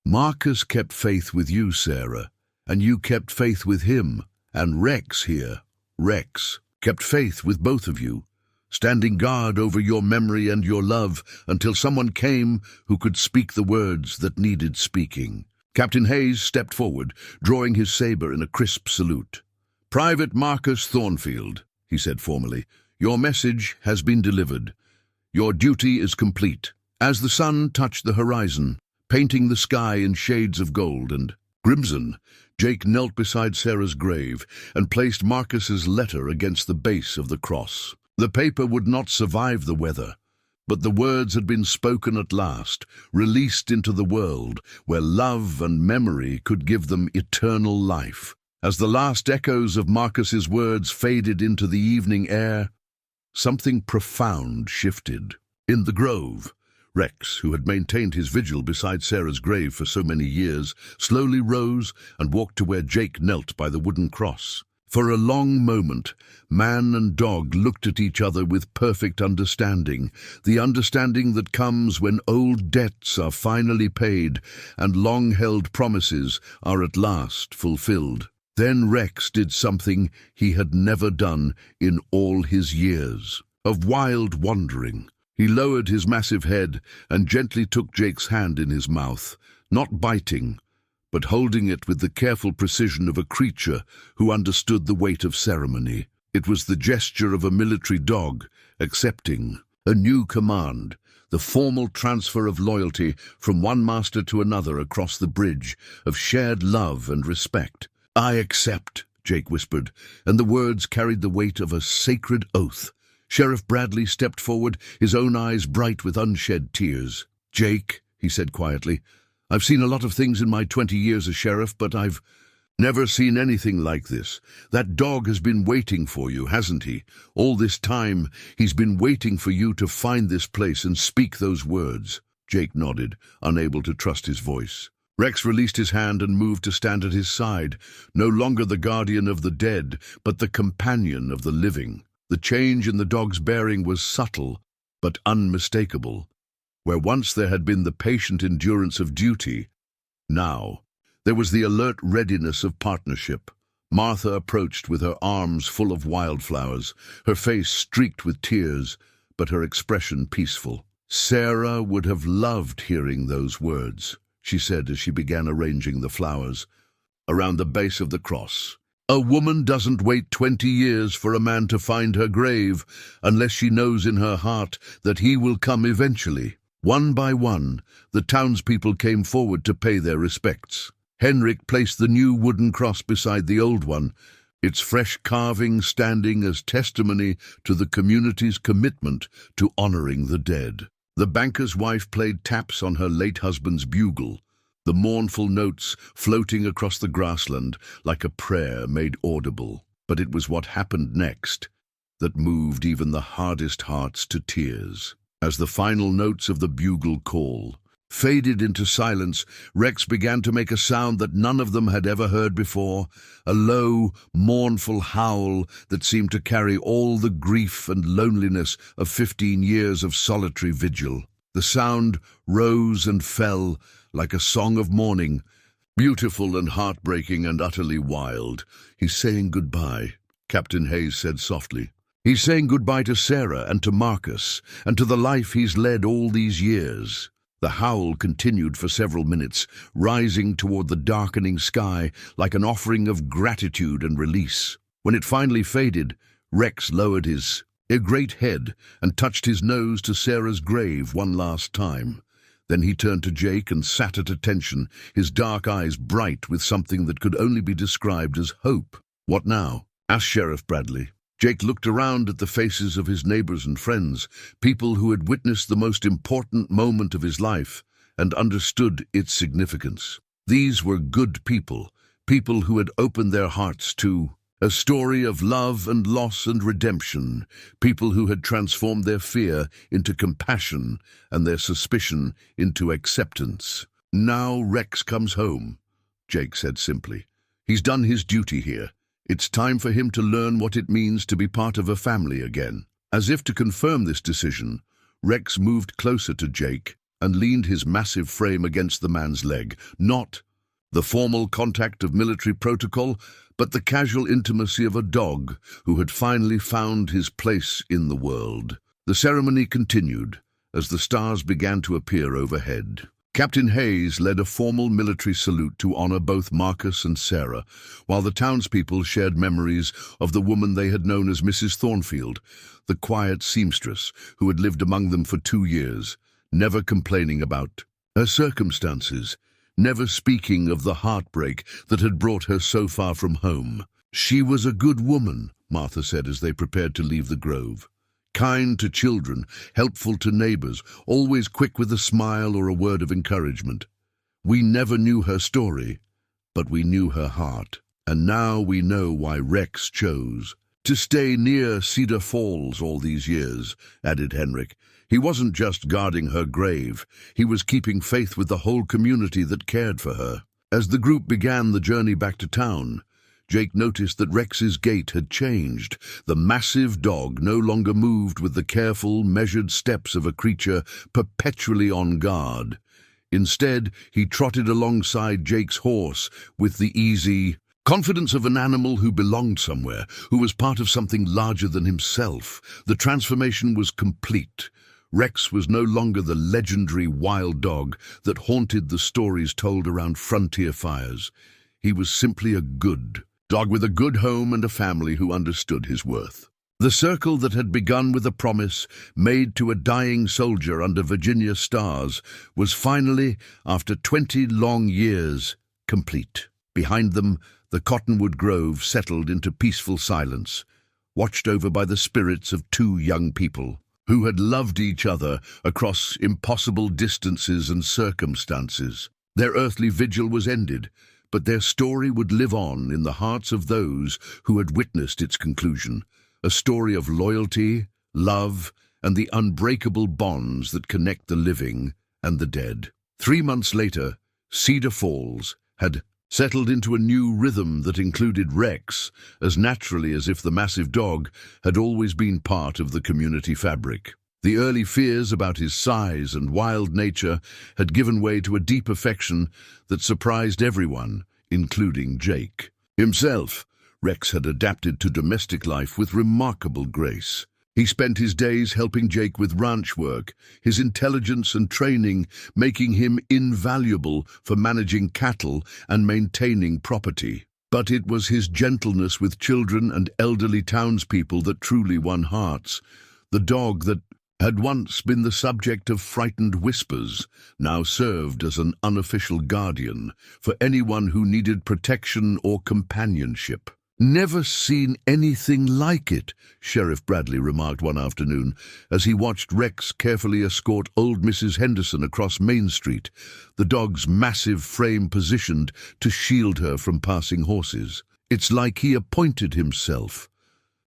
Marcus kept faith with you, Sarah, and you kept faith with him, and Rex here, Rex, kept faith with both of you, standing guard over your memory and your love until someone came who could speak the words that needed speaking. Captain Hayes stepped forward, drawing his saber in a crisp salute. Private Marcus Thornfield, he said formally, your message has been delivered. Your duty is complete. As the sun touched the horizon, painting the sky in shades of gold and crimson, Jake knelt beside Sarah's grave and placed Marcus's letter against the base of the cross. The paper would not survive the weather, but the words had been spoken at last, released into the world, where love and memory could give them eternal life. As the last echoes of Marcus's words faded into the evening air, something profound shifted. In the grove, Rex, who had maintained his vigil beside Sarah's grave for so many years, slowly rose and walked to where Jake knelt by the wooden cross. For a long moment, man and dog looked at each other with perfect understanding, the understanding that comes when old debts are finally paid and long-held promises are at last fulfilled. Then Rex did something he had never done in all his years of wild wandering. He lowered his massive head and gently took Jake's hand in his mouth, not biting, but holding it with the careful precision of a creature who understood the weight of ceremony. It was the gesture of a military dog, accepting a new command, the formal transfer of loyalty from one master to another across the bridge of shared love and respect. I accept, Jake whispered, and the words carried the weight of a sacred oath. Sheriff Bradley stepped forward, his own eyes bright with unshed tears. Jake, he said quietly, I've seen a lot of things in my 20 years as sheriff, but I've never seen anything like this. That dog has been waiting for you, hasn't he? All this time, he's been waiting for you to find this place and speak those words. Jake nodded, unable to trust his voice. Rex released his hand and moved to stand at his side, no longer the guardian of the dead, but the companion of the living. The change in the dog's bearing was subtle, but unmistakable. Where once there had been the patient endurance of duty, now there was the alert readiness of partnership. Martha approached with her arms full of wildflowers, her face streaked with tears, but her expression peaceful. Sarah would have loved hearing those words, she said as she began arranging the flowers around the base of the cross. A woman doesn't wait 20 years for a man to find her grave unless she knows in her heart that he will come eventually. One by one, the townspeople came forward to pay their respects. Henrik placed the new wooden cross beside the old one, its fresh carving standing as testimony to the community's commitment to honoring the dead. The banker's wife played taps on her late husband's bugle, the mournful notes floating across the grassland like a prayer made audible. But it was what happened next that moved even the hardest hearts to tears. As the final notes of the bugle call faded into silence, Rex began to make a sound that none of them had ever heard before, a low, mournful howl that seemed to carry all the grief and loneliness of 15 years of solitary vigil. The sound rose and fell like a song of mourning, beautiful and heartbreaking and utterly wild. "He's saying goodbye," Captain Hayes said softly. "He's saying goodbye to Sarah and to Marcus and to the life he's led all these years." The howl continued for several minutes, rising toward the darkening sky like an offering of gratitude and release. When it finally faded, Rex lowered his great head and touched his nose to Sarah's grave one last time. Then he turned to Jake and sat at attention, his dark eyes bright with something that could only be described as hope. "What now?" asked Sheriff Bradley. Jake looked around at the faces of his neighbors and friends, people who had witnessed the most important moment of his life and understood its significance. These were good people, people who had opened their hearts to a story of love and loss and redemption, people who had transformed their fear into compassion and their suspicion into acceptance. "Now Rex comes home," Jake said simply. "He's done his duty here. It's time for him to learn what it means to be part of a family again." As if to confirm this decision, Rex moved closer to Jake and leaned his massive frame against the man's leg. Not the formal contact of military protocol, but the casual intimacy of a dog who had finally found his place in the world. The ceremony continued as the stars began to appear overhead. Captain Hayes led a formal military salute to honor both Marcus and Sarah, while the townspeople shared memories of the woman they had known as Mrs. Thornfield, the quiet seamstress who had lived among them for 2 years, never complaining about her circumstances, never speaking of the heartbreak that had brought her so far from home. "She was a good woman," Martha said as they prepared to leave the grove. "Kind to children, helpful to neighbors, always quick with a smile or a word of encouragement. We never knew her story, but we knew her heart. And now we know why Rex chose to stay near Cedar Falls all these years," added Henrik. "He wasn't just guarding her grave, he was keeping faith with the whole community that cared for her." As the group began the journey back to town, Jake noticed that Rex's gait had changed. The massive dog no longer moved with the careful, measured steps of a creature perpetually on guard. Instead, he trotted alongside Jake's horse with the easy confidence of an animal who belonged somewhere, who was part of something larger than himself. The transformation was complete. Rex was no longer the legendary wild dog that haunted the stories told around frontier fires. He was simply a good dog with a good home and a family who understood his worth. The circle that had begun with a promise made to a dying soldier under Virginia stars was finally, after 20 long years, complete. Behind them, the cottonwood grove settled into peaceful silence, watched over by the spirits of 2 young people who had loved each other across impossible distances and circumstances. Their earthly vigil was ended, but their story would live on in the hearts of those who had witnessed its conclusion, a story of loyalty, love, and the unbreakable bonds that connect the living and the dead. 3 months later, Cedar Falls had settled into a new rhythm that included Rex as naturally as if the massive dog had always been part of the community fabric. The early fears about his size and wild nature had given way to a deep affection that surprised everyone, including Jake himself. Rex had adapted to domestic life with remarkable grace. He spent his days helping Jake with ranch work, his intelligence and training making him invaluable for managing cattle and maintaining property. But it was his gentleness with children and elderly townspeople that truly won hearts. The dog that had once been the subject of frightened whispers now served as an unofficial guardian for anyone who needed protection or companionship. "Never seen anything like it," Sheriff Bradley remarked one afternoon as he watched Rex carefully escort old Mrs. Henderson across Main Street, the dog's massive frame positioned to shield her from passing horses. "It's like he appointed himself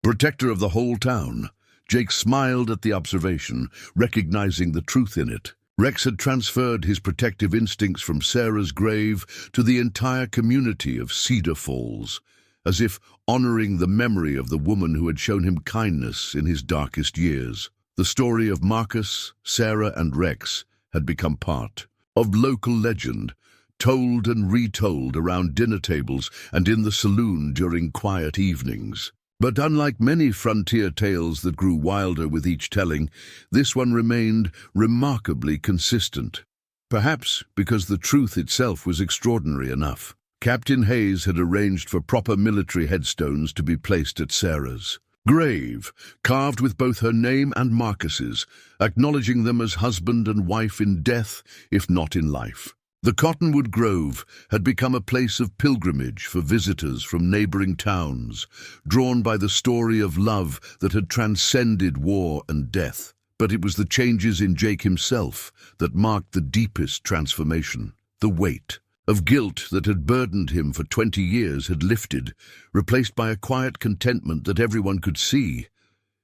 protector of the whole town." Jake smiled at the observation, recognizing the truth in it. Rex had transferred his protective instincts from Sarah's grave to the entire community of Cedar Falls, as if honoring the memory of the woman who had shown him kindness in his darkest years. The story of Marcus, Sarah, and Rex had become part of local legend, told and retold around dinner tables and in the saloon during quiet evenings. But unlike many frontier tales that grew wilder with each telling, this one remained remarkably consistent. Perhaps because the truth itself was extraordinary enough. Captain Hayes had arranged for proper military headstones to be placed at Sarah's grave, carved with both her name and Marcus's, acknowledging them as husband and wife in death, if not in life. The Cottonwood Grove had become a place of pilgrimage for visitors from neighboring towns, drawn by the story of love that had transcended war and death. But it was the changes in Jake himself that marked the deepest transformation. The weight of guilt that had burdened him for 20 years had lifted, replaced by a quiet contentment that everyone could see.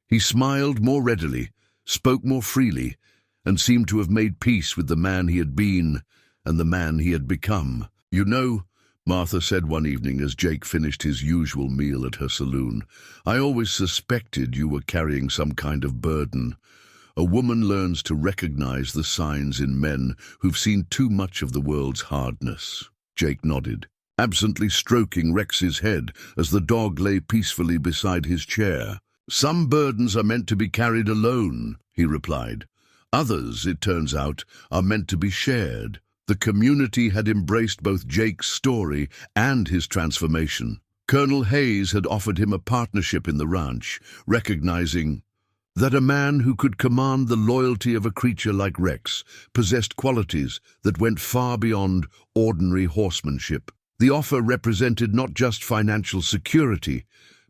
He smiled more readily, spoke more freely, and seemed to have made peace with the man he had been and the man he had become. "You know," Martha said one evening as Jake finished his usual meal at her saloon, "I always suspected you were carrying some kind of burden. A woman learns to recognize the signs in men who've seen too much of the world's hardness." Jake nodded, absently stroking Rex's head as the dog lay peacefully beside his chair. "Some burdens are meant to be carried alone," he replied. "Others, it turns out, are meant to be shared." The community had embraced both Jake's story and his transformation. Colonel Hayes had offered him a partnership in the ranch, recognizing that a man who could command the loyalty of a creature like Rex possessed qualities that went far beyond ordinary horsemanship. The offer represented not just financial security,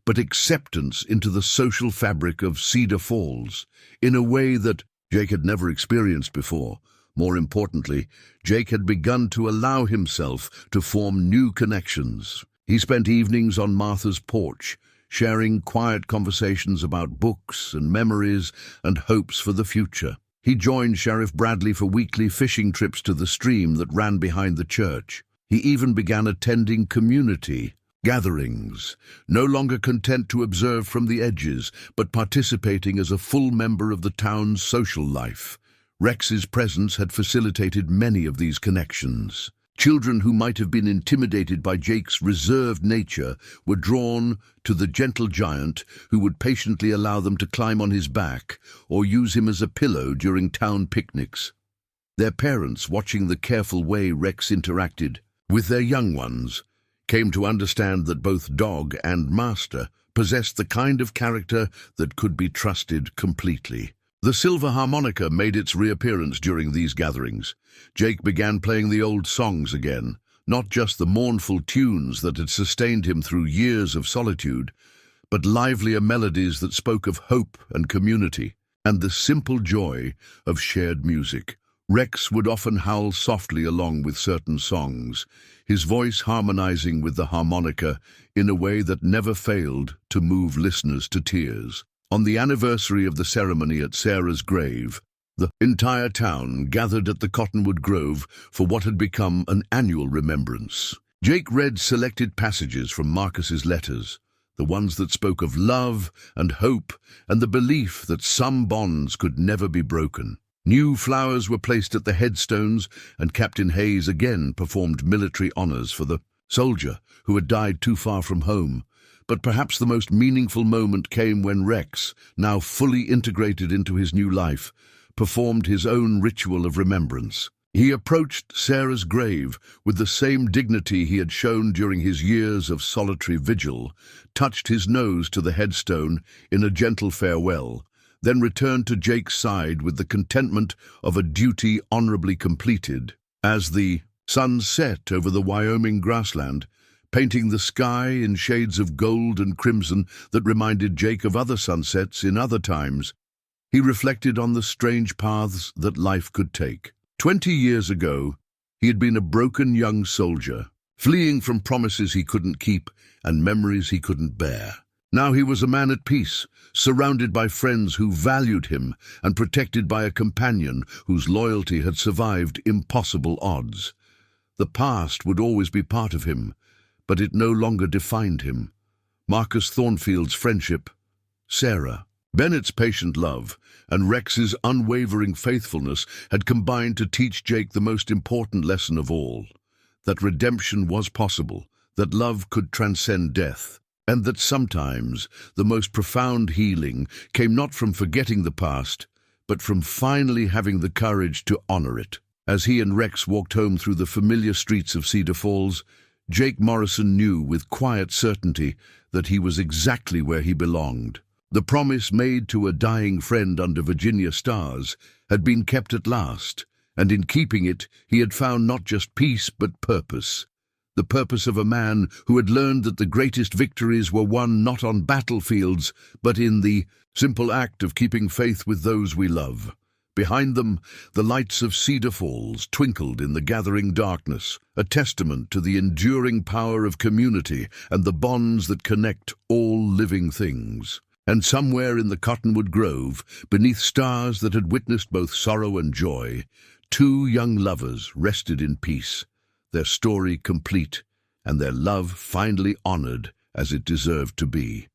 but acceptance into the social fabric of Cedar Falls in a way that Jake had never experienced before. More importantly, Jake had begun to allow himself to form new connections. He spent evenings on Martha's porch, sharing quiet conversations about books and memories and hopes for the future. He joined Sheriff Bradley for weekly fishing trips to the stream that ran behind the church. He even began attending community gatherings, no longer content to observe from the edges, but participating as a full member of the town's social life. Rex's presence had facilitated many of these connections. Children who might have been intimidated by Jake's reserved nature were drawn to the gentle giant who would patiently allow them to climb on his back or use him as a pillow during town picnics. Their parents, watching the careful way Rex interacted with their young ones, came to understand that both dog and master possessed the kind of character that could be trusted completely. The silver harmonica made its reappearance during these gatherings. Jake began playing the old songs again, not just the mournful tunes that had sustained him through years of solitude, but livelier melodies that spoke of hope and community, and the simple joy of shared music. Rex would often howl softly along with certain songs, his voice harmonizing with the harmonica in a way that never failed to move listeners to tears. On the anniversary of the ceremony at Sarah's grave, the entire town gathered at the Cottonwood Grove for what had become an annual remembrance. Jake read selected passages from Marcus's letters, the ones that spoke of love and hope and the belief that some bonds could never be broken. New flowers were placed at the headstones, and Captain Hayes again performed military honors for the soldier who had died too far from home. But perhaps the most meaningful moment came when Rex, now fully integrated into his new life, performed his own ritual of remembrance. He approached Sarah's grave with the same dignity he had shown during his years of solitary vigil, touched his nose to the headstone in a gentle farewell, then returned to Jake's side with the contentment of a duty honorably completed. As the sun set over the Wyoming grassland, painting the sky in shades of gold and crimson that reminded Jake of other sunsets in other times. He reflected on the strange paths that life could take. 20 years ago, he had been a broken young soldier, fleeing from promises he couldn't keep and memories he couldn't bear. Now he was a man at peace, surrounded by friends who valued him and protected by a companion whose loyalty had survived impossible odds. The past would always be part of him, but it no longer defined him. Marcus Thornfield's friendship, Sarah, Bennett's patient love, and Rex's unwavering faithfulness had combined to teach Jake the most important lesson of all, that redemption was possible, that love could transcend death, and that sometimes the most profound healing came not from forgetting the past, but from finally having the courage to honor it. As he and Rex walked home through the familiar streets of Cedar Falls, Jake Morrison knew with quiet certainty that he was exactly where he belonged. The promise made to a dying friend under Virginia stars had been kept at last, and in keeping it, he had found not just peace but purpose. The purpose of a man who had learned that the greatest victories were won not on battlefields, but in the simple act of keeping faith with those we love. Behind them, the lights of Cedar Falls twinkled in the gathering darkness, a testament to the enduring power of community and the bonds that connect all living things. And somewhere in the Cottonwood Grove, beneath stars that had witnessed both sorrow and joy, two young lovers rested in peace, their story complete and their love finally honored as it deserved to be.